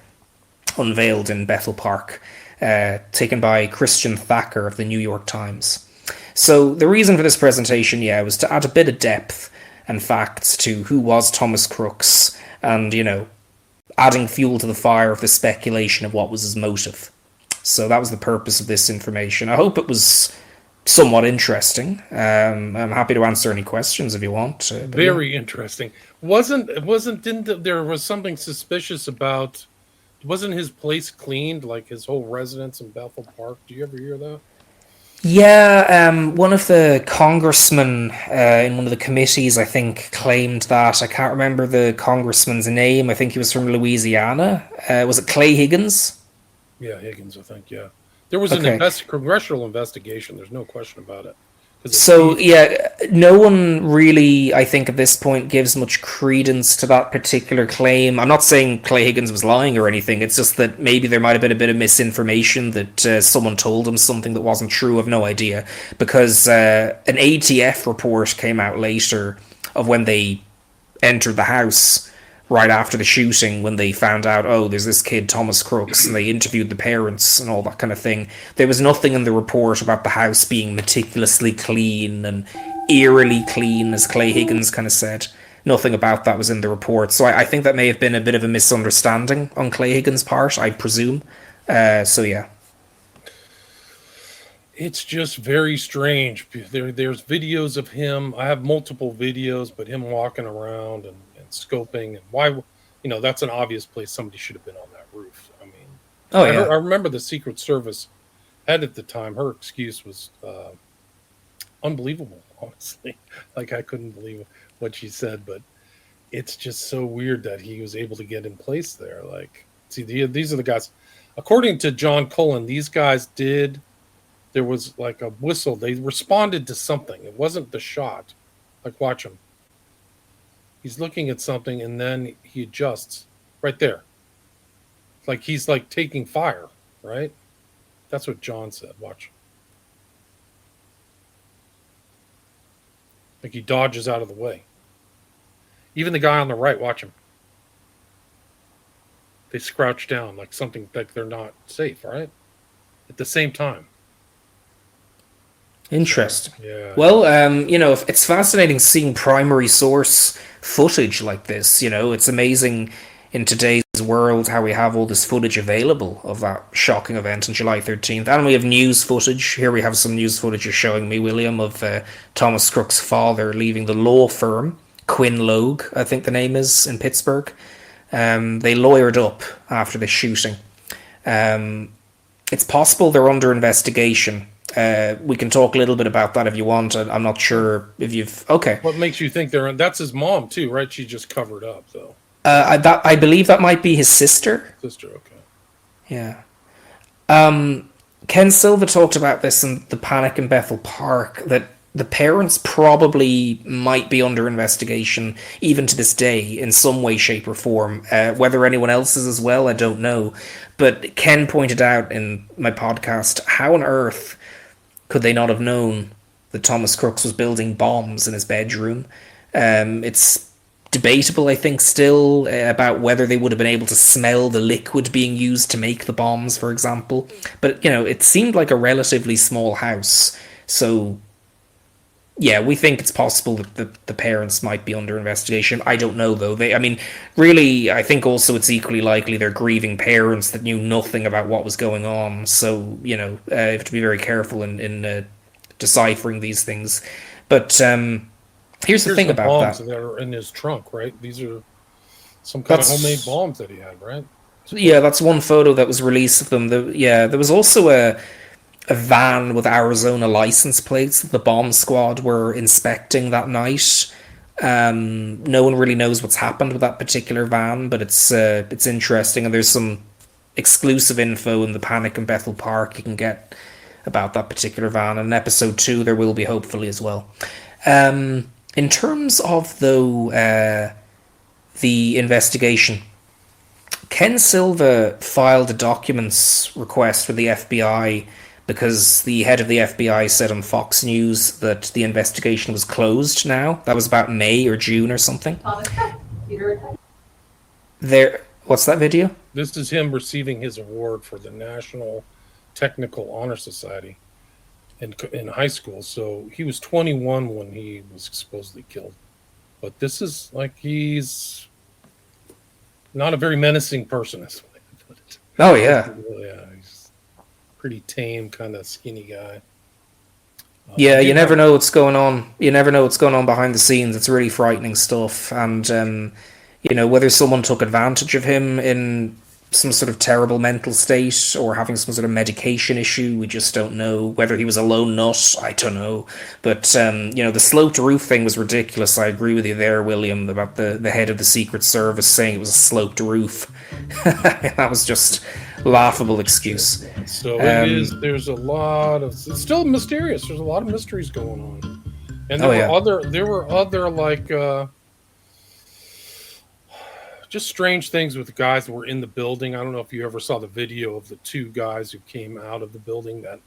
unveiled in Bethel Park, taken by Christian Thacker of the New York Times. So the reason for this presentation, was to add a bit of depth and facts to who was Thomas Crooks, and, adding fuel to the fire of the speculation of what was his motive. So that was the purpose of this information. I hope it was somewhat interesting. I'm happy to answer any questions if you want. Very interesting. There was something suspicious about, wasn't his place cleaned, like his whole residence in Bethel Park? Do you ever hear that? Yeah, one of the congressmen in one of the committees, I think, claimed that. I can't remember the congressman's name. I think he was from Louisiana. Was it Clay Higgins? Yeah, Higgins, I think, yeah. There was Okay. an congressional investigation. There's no question about it. So, no one really, I think, at this point gives much credence to that particular claim. I'm not saying Clay Higgins was lying or anything. It's just that maybe there might have been a bit of misinformation, that someone told him something that wasn't true. I've no idea. Because an ATF report came out later of when they entered the house right after the shooting, when they found out, oh, there's this kid, Thomas Crooks, and they interviewed the parents and all that kind of thing. There was nothing in the report about the house being meticulously clean and eerily clean, as Clay Higgins kind of said. Nothing about that was in the report. So I think that may have been a bit of a misunderstanding on Clay Higgins' part, I presume. Yeah. It's just very strange. There's videos of him. I have multiple videos, but him walking around and scoping, and why, that's an obvious place somebody should have been on that roof. I mean, I remember the Secret Service head at the time, her excuse was unbelievable, honestly. Like, I couldn't believe what she said, but it's just so weird that he was able to get in place there. Like, see, these are the guys, according to John Cullen, these guys there was like a whistle, they responded to something. It wasn't the shot. Like, watch him. He's looking at something, and then he adjusts right there. Like he's like taking fire, right? That's what John said. Watch. Like he dodges out of the way. Even the guy on the right, watch him. They crouch down like something, like they're not safe, right? At the same time. Interesting. Yeah. Well, it's fascinating seeing primary source footage like this. It's amazing in today's world how we have all this footage available of that shocking event on July 13th. And we have news footage. Here we have some news footage you're showing me, William, of Thomas Crooks' father leaving the law firm, Quinn Logue, I think the name is, in Pittsburgh. They lawyered up after the shooting. It's possible they're under investigation. We can talk a little bit about that if you want. I'm not sure if you've... Okay. What makes you think that's his mom too, right? She just covered up, though. I believe that might be his sister. Sister, okay. Yeah. Ken Silva talked about this in The Panic in Bethel Park, that the parents probably might be under investigation even to this day in some way, shape, or form. Whether anyone else is as well, I don't know. But Ken pointed out in my podcast, how on earth could they not have known that Thomas Crooks was building bombs in his bedroom? It's debatable, I think, still about whether they would have been able to smell the liquid being used to make the bombs, for example. But, it seemed like a relatively small house. So, yeah, we think it's possible that the parents might be under investigation. I don't know, though. Really, I think also it's equally likely they're grieving parents that knew nothing about what was going on. So, you have to be very careful in deciphering these things. But here's the thing about bombs that. That are in his trunk, right? These are some kind of homemade bombs that he had, right? Yeah, that's one photo that was released of them. There was also a van with Arizona license plates that the bomb squad were inspecting that night. No one really knows what's happened with that particular van, but it's interesting, and there's some exclusive info in The Panic in Bethel Park you can get about that particular van. And in episode 2 there will be, hopefully, as well. In terms of, though, the investigation, Ken Silva filed a documents request with the FBI because the head of the FBI said on Fox News that the investigation was closed now. That was about May or June or something. What's that video? This is him receiving his award for the National Technical Honor Society in high school. So he was 21 when he was supposedly killed. But this is like, he's not a very menacing person, is the way I put it. Oh, yeah. Yeah, he's pretty tame, kind of skinny guy. Yeah, you never know what's going on. You never know what's going on behind the scenes. It's really frightening stuff. And, whether someone took advantage of him in some sort of terrible mental state or having some sort of medication issue, we just don't know. Whether he was a lone nut, I don't know. But, the sloped roof thing was ridiculous. I agree with you there, William, about the head of the Secret Service saying it was a sloped roof. That was just laughable excuse. So it is. There's a lot of. It's still mysterious. There's a lot of mysteries going on, and there were other like just strange things with the guys that were in the building. I don't know if you ever saw the video of the two guys who came out of the building that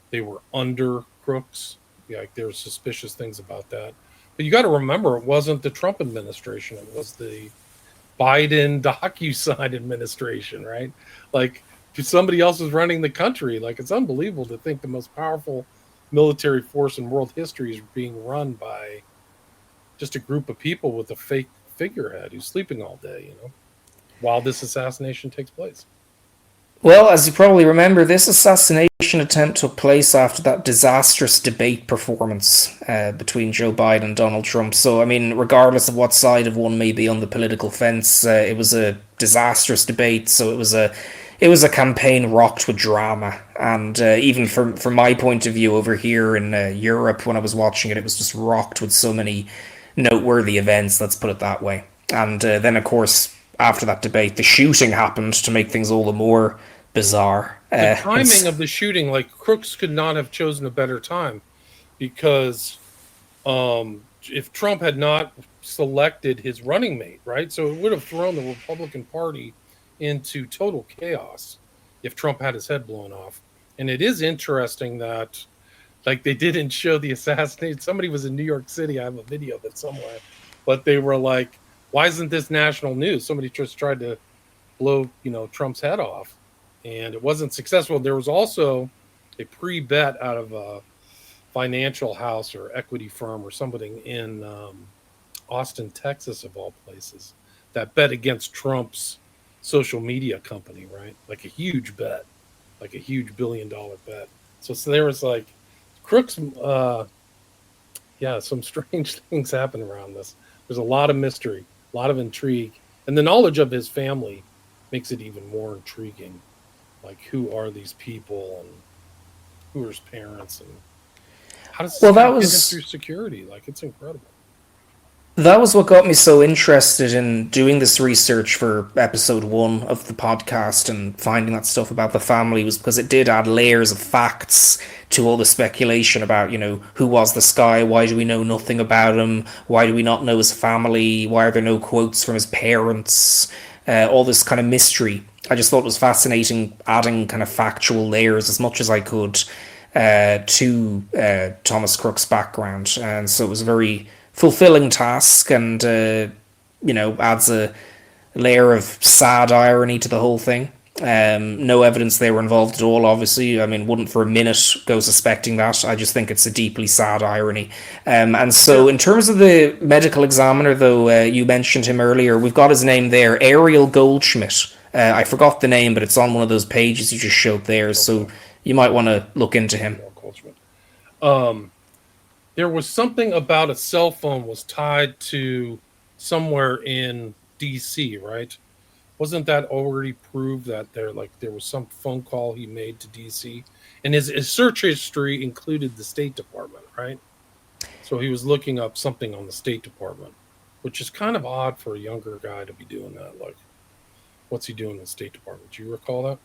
they were under Crooks. Yeah, like there were suspicious things about that. But you got to remember, it wasn't the Trump administration. It was the Biden DocuSign administration, right? Like, somebody else is running the country. Like, it's unbelievable to think the most powerful military force in world history is being run by just a group of people with a fake figurehead who's sleeping all day, while this assassination takes place. Well, as you probably remember, this assassination attempt took place after that disastrous debate performance between Joe Biden and Donald Trump. So, I mean, regardless of what side of one may be on the political fence, it was a disastrous debate. So it was a campaign rocked with drama. And even from my point of view over here in Europe, when I was watching it, it was just rocked with so many noteworthy events, let's put it that way. And then, of course, after that debate, the shooting happened to make things all the more bizarre. The timing of the shooting, like, Crooks could not have chosen a better time, because if Trump had not selected his running mate, right? So it would have thrown the Republican Party into total chaos if Trump had his head blown off. And it is interesting that, like, they didn't show the assassination. Somebody was in New York City. I have a video of it somewhere. But they were like, why isn't this national news? Somebody just tried to blow, Trump's head off. And it wasn't successful. There was also a pre-bet out of a financial house or equity firm or somebody in Austin, Texas, of all places, that bet against Trump's social media company, right? Like a huge bet, like a huge $1 billion bet. So there was like Crooks, some strange things happen around this. There's a lot of mystery, a lot of intrigue, and the knowledge of his family makes it even more intriguing. Like, who are these people, and who are his parents, and how does this get through security? Like, it's incredible. That was what got me so interested in doing this research for episode 1 of the podcast and finding that stuff about the family, was because it did add layers of facts to all the speculation about, who was this guy? Why do we know nothing about him? Why do we not know his family? Why are there no quotes from his parents? All this kind of mystery. I just thought it was fascinating adding kind of factual layers as much as I could to Thomas Crook's background. And so it was a very fulfilling task, and adds a layer of sad irony to the whole thing. No evidence they were involved at all, obviously. I mean, wouldn't for a minute go suspecting that. I just think it's a deeply sad irony. And so in terms of the medical examiner, though, you mentioned him earlier. We've got his name there, Ariel Goldschmidt. I forgot the name, but it's on one of those pages you just showed there, okay. So you might want to look into him. There was something about a cell phone was tied to somewhere in D.C., right? Wasn't that already proved that there was some phone call he made to D.C.? And his search history included the State Department, right? So he was looking up something on the State Department, which is kind of odd for a younger guy to be doing that. Like, what's he doing in the State Department? Do you recall that?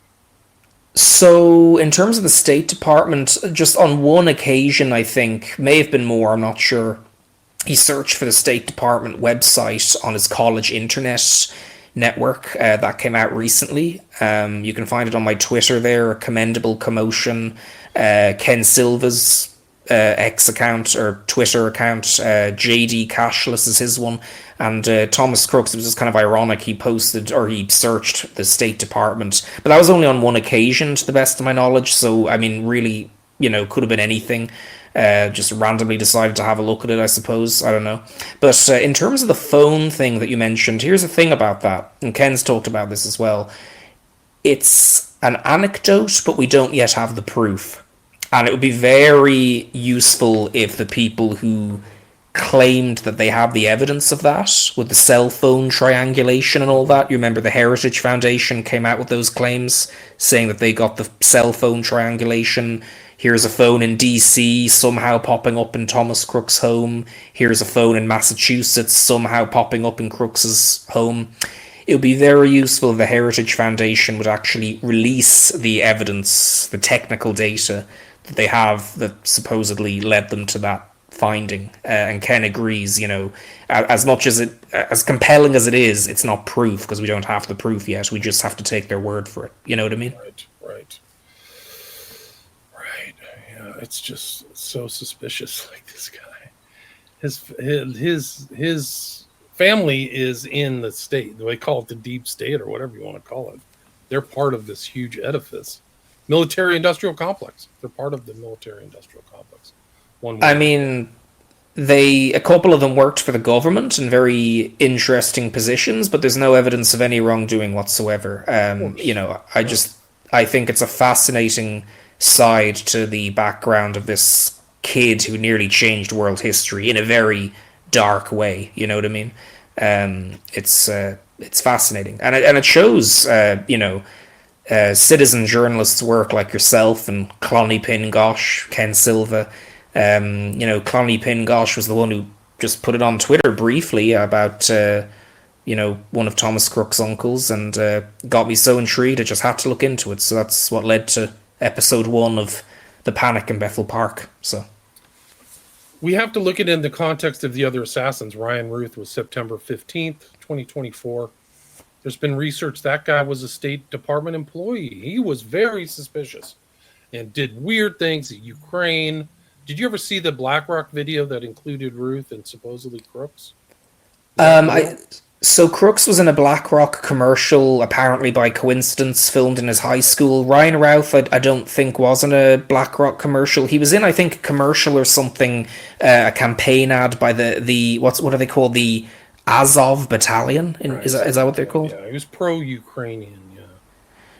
So, in terms of the State Department, just on one occasion, I think, may have been more, I'm not sure, he searched for the State Department website on his college internet network that came out recently. You can find it on my Twitter there, Commendable, Commotion. Ken Silva's X account or Twitter account, JD Cashless is his one, and Thomas Crooks. It was just kind of ironic. He posted or he searched the State Department, but that was only on one occasion, to the best of my knowledge. So I mean, really, could have been anything. Just randomly decided to have a look at it, I suppose. I don't know. But in terms of the phone thing that you mentioned, here's the thing about that, and Ken's talked about this as well. It's an anecdote, but we don't yet have the proof. And it would be very useful if the people who claimed that they have the evidence of that, with the cell phone triangulation and all that. You remember the Heritage Foundation came out with those claims, saying that they got the cell phone triangulation. Here's a phone in DC somehow popping up in Thomas Crooks' home. Here's a phone in Massachusetts somehow popping up in Crooks's home. It would be very useful if the Heritage Foundation would actually release the evidence, the technical data that they have that supposedly led them to that finding. And Ken agrees, as much as as compelling as it is, it's not proof because we don't have the proof yet. We just have to take their word for it. You know what I mean? Right. Yeah, it's just so suspicious. Like this guy, his family is in the state. They call it the deep state or whatever you want to call it. They're part of this huge edifice. Military-industrial complex. They're part of the military-industrial complex. I mean, a couple of them worked for the government in very interesting positions, but there's no evidence of any wrongdoing whatsoever. I think it's a fascinating side to the background of this kid who nearly changed world history in a very dark way. You know what I mean? It's fascinating, and it shows citizen journalists' work like yourself and Clonny Pingosh, Ken Silva. Clonny Pingosh was the one who just put it on Twitter briefly about one of Thomas Crooks' uncles, and got me so intrigued I just had to look into it. So that's what led to episode 1 of The Panic in Bethel Park. So we have to look at it in the context of the other assassins. Ryan Ruth was September 15th, 2024. There's been research that guy was a State Department employee. He was very suspicious and did weird things in Ukraine. Did you ever see the BlackRock video that included Ruth and supposedly Crooks? So Crooks was in a BlackRock commercial, apparently by coincidence, filmed in his high school. Ryan Routh, I don't think, was in a BlackRock commercial. He was in, I think, a commercial or something, a campaign ad by the what are they called? The Azov Battalion? Right. Is that what they're called? Yeah, he was pro-Ukrainian, yeah.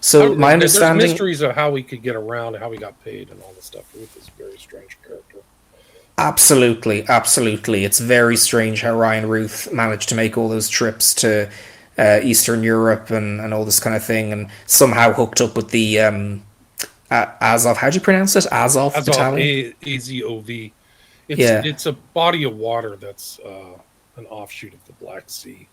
So my understanding... There's mysteries of how he could get around and how he got paid and all this stuff. Ruth is a very strange character. Absolutely. It's very strange how Ryan Ruth managed to make all those trips to Eastern Europe and all this kind of thing, and somehow hooked up with the Azov. How do you pronounce it? Azov Battalion? AZOV. It's a body of water that's an offshoot of the Black Sea.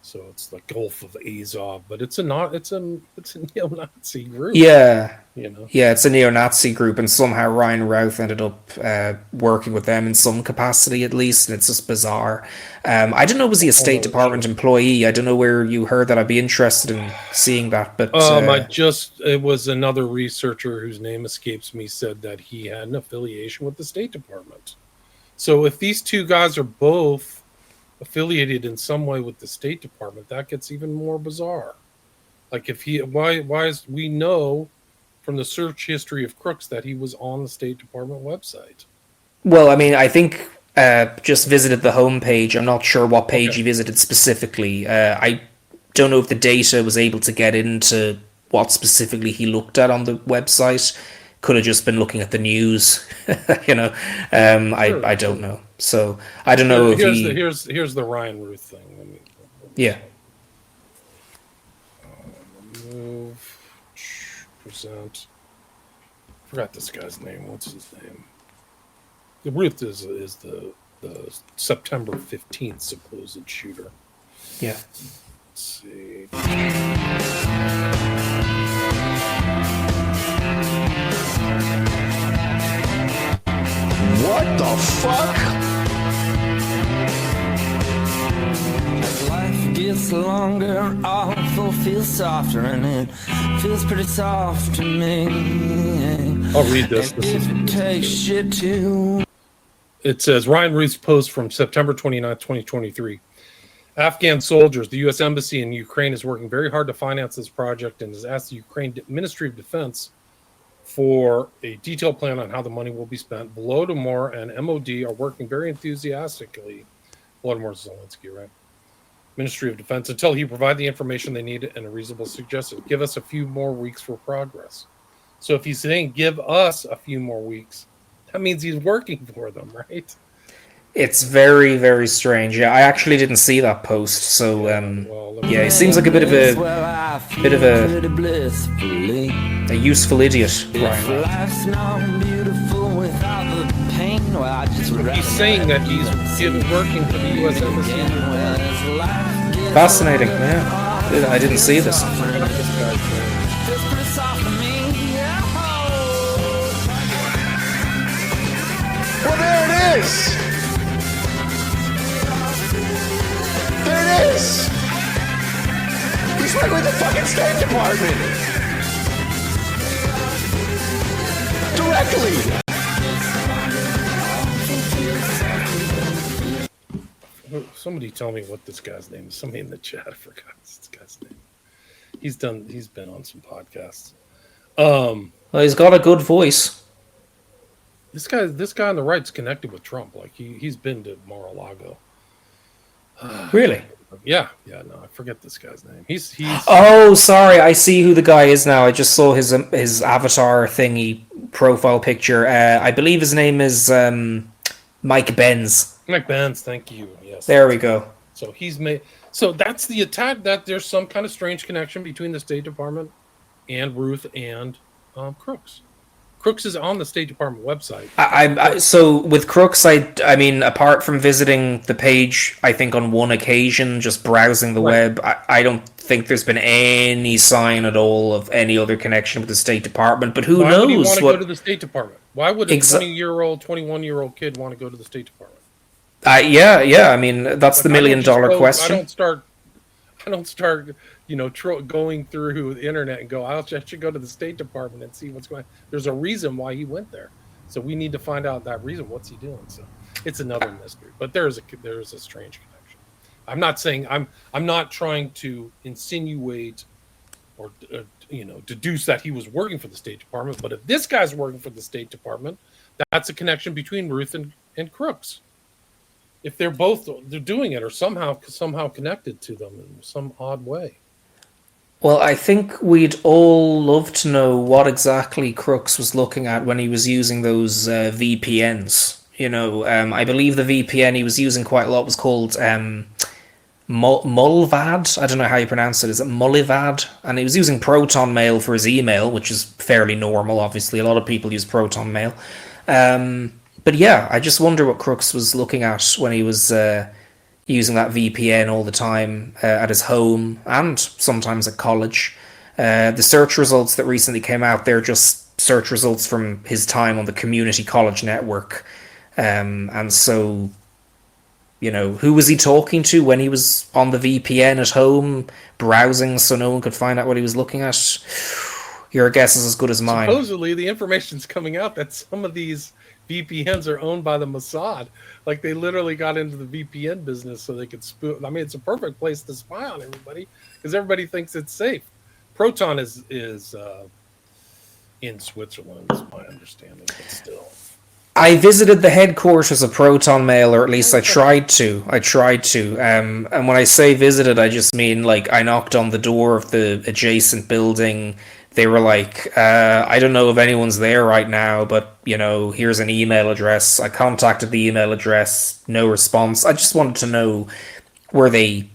So it's the Gulf of Azov, but it's a neo-Nazi group. Yeah, it's a neo-Nazi group, and somehow Ryan Routh ended up working with them in some capacity, at least, and it's just bizarre. I don't know, was he a State Department employee? I don't know where you heard that. I'd be interested in seeing that. But it was another researcher whose name escapes me said that he had an affiliation with the State Department. So if these two guys are both affiliated in some way with the State Department, that gets even more bizarre. Like we know from the search history of Crooks that he was on the State Department website. Well, I mean, I think just visited the homepage. I'm not sure what page he visited specifically. I don't know if the data was able to get into what specifically he looked at on the website. Could have just been looking at the news, I don't know. So I don't know here's the Ryan Ruth thing. Remove, present. Forgot this guy's name. What's his name? The Ruth is the September 15th supposed shooter. Yeah. Let's see. What the fuck? As life gets longer, awful feels softer, and it feels pretty soft to me. I'll read this. And if it takes shit too. It says Ryan Ruth's post from September 29th, 2023. Afghan soldiers, the U.S. Embassy in Ukraine is working very hard to finance this project and has asked the Ukraine Ministry of Defense for a detailed plan on how the money will be spent. Volodymyr and MOD are working very enthusiastically. Volodymyr Zelensky, right? Ministry of Defense, until he provide the information they need and a reasonable suggestion. Give us a few more weeks for progress. So if he's saying give us a few more weeks, that means he's working for them, right? It's very, very strange. Yeah, I actually didn't see that post, so yeah, he seems like a bit of a useful idiot. Life's not beautiful without the pain. Well, I just He's saying that he's working for the U.S. Embassy. Fascinating. Yeah, I didn't see this. Well, there it is! There it is! He's working with the fucking State Department! Directly! Somebody tell me what this guy's name is. Somebody in the chat, I forgot this guy's name. He's been on some podcasts. Well, he's got a good voice. This guy on the right's connected with Trump. Like he's been to Mar-a-Lago. Really? Yeah. No, I forget this guy's name. He's. Oh, sorry. I see who the guy is now. I just saw his avatar thingy profile picture. I believe his name is Mike Benz. Mike Benz. Thank you. Yes. There we go. So he's made. So that's the attack. That there's some kind of strange connection between the State Department and Ruth and Crooks. Crooks is on the State Department website. So with Crooks, I mean, apart from visiting the page, I think on one occasion, just browsing the web, I don't think there's been any sign at all of any other connection with the State Department. But who knows? Why would he want to go to the State Department? Why would a 20-year-old, 21-year-old kid want to go to the State Department? Yeah. I mean, that's the $1 million question. I don't start, going through the internet and go, I should go to the State Department and see what's going on. There's a reason why he went there. So we need to find out that reason. What's he doing? So it's another mystery, but there is a strange connection. I'm not saying I'm not trying to insinuate or, deduce that he was working for the State Department. But if this guy's working for the State Department, that's a connection between Ruth and Crooks. If they're doing it or somehow connected to them in some odd way. Well, I think we'd all love to know what exactly Crooks was looking at when he was using those VPNs. I believe the VPN he was using quite a lot was called Mulvad. I don't know how you pronounce it. Is it Mullivad? And he was using Proton Mail for his email, which is fairly normal, obviously. A lot of people use Proton Mail. But yeah, I just wonder what Crooks was looking at when he was using that VPN all the time at his home and sometimes at college. The search results that recently came out, they're just search results from his time on the community college network. And so, who was he talking to when he was on the VPN at home, browsing so no one could find out what he was looking at? Your guess is as good as mine. Supposedly, the information's coming out that some of these VPNs are owned by the Mossad. Like they literally got into the VPN business so they could spoof. I mean, it's a perfect place to spy on everybody because everybody thinks it's safe. Proton is in Switzerland, is my understanding, but still. I visited the headquarters of Proton Mail, or at least I tried to. And when I say visited, I just mean like I knocked on the door of the adjacent building. They were like, I don't know if anyone's there right now, but, here's an email address. I contacted the email address, no response. I just wanted to know, were they,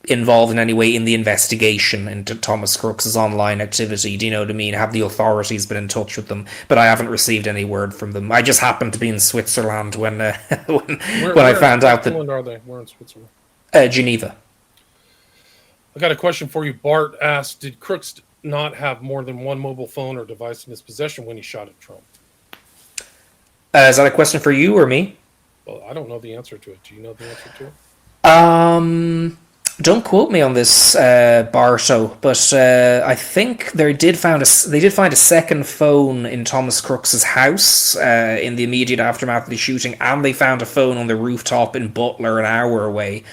involved in any way in the investigation into Thomas Crooks' online activity? Do you know what I mean? Have the authorities been in touch with them? But I haven't received any word from them. I just happened to be in Switzerland when I found out that... Where are they? Where in Switzerland? Geneva. I got a question for you. Bart asked, did Crooks not have more than one mobile phone or device in his possession when he shot at Trump? Is that a question for you or me? Well, I don't know the answer to it. Do you know the answer to it? Don't quote me on this, Barto, but I think they did find a second phone in Thomas Crooks's house in the immediate aftermath of the shooting, and they found a phone on the rooftop in Butler an hour away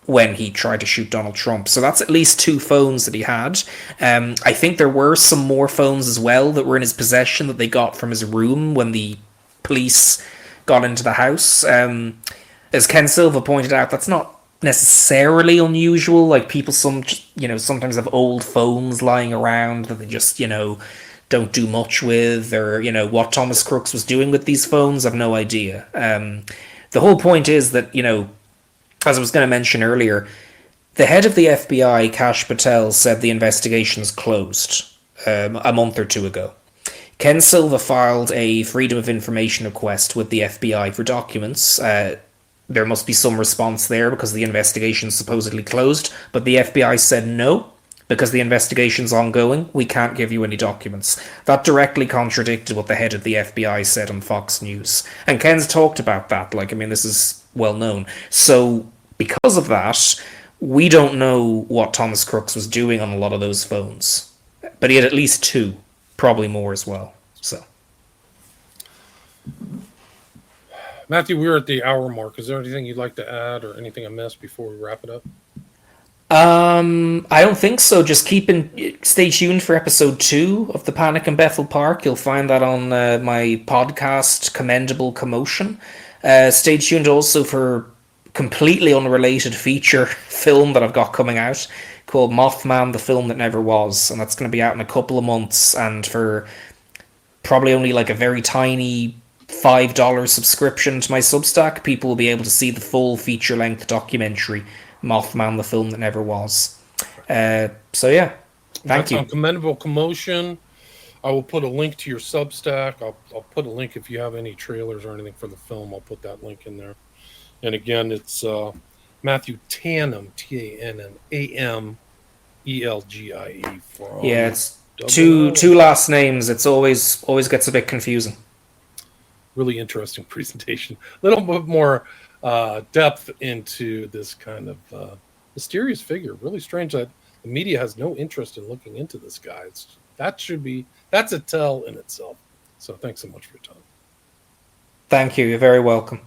when he tried to shoot Donald Trump. So that's at least 2 phones that he had. I think there were some more phones as well that were in his possession that they got from his room when the police got into the house. As Ken Silva pointed out, that's not necessarily unusual. Like, people sometimes have old phones lying around that they just don't do much with, or what Thomas Crooks was doing with these phones, I've no idea. The whole point is that, as I was going to mention earlier, the head of the FBI, Kash Patel, said the investigation's closed a month or 2 ago. Ken Silva filed a Freedom of Information request with the FBI for documents. There must be some response there because the investigation's supposedly closed, but the FBI said no, because the investigation's ongoing, we can't give you any documents. That directly contradicted what the head of the FBI said on Fox News. And Ken's talked about that, this is well known. So, because of that, we don't know what Thomas Crooks was doing on a lot of those phones. But he had at least 2, probably more as well. So, Matthew, we're at the hour mark. Is there anything you'd like to add or anything I missed before we wrap it up? I don't think so. Just stay tuned for episode 2 of The Panic in Bethel Park. You'll find that on my podcast, Commendable Commotion. Stay tuned also for completely unrelated feature film that I've got coming out called Mothman, the Film That Never Was. And that's going to be out in a couple of months. And for probably only a very tiny $5 subscription to my Substack, people will be able to see the full feature-length documentary, Mothman, the Film That Never Was. So yeah, thank you. On Commendable Commotion, I will put a link to your Substack. I'll put a link if you have any trailers or anything for the film. I'll put that link in there. And again, it's Matthew Tannam, Tannam-Elgie. Yeah, it's two last names. It's always gets a bit confusing. Really interesting presentation. A little bit more depth into this kind of mysterious figure. Really strange that the media has no interest in looking into this guy. That's a tell in itself. So thanks so much for your time. Thank you. You're very welcome.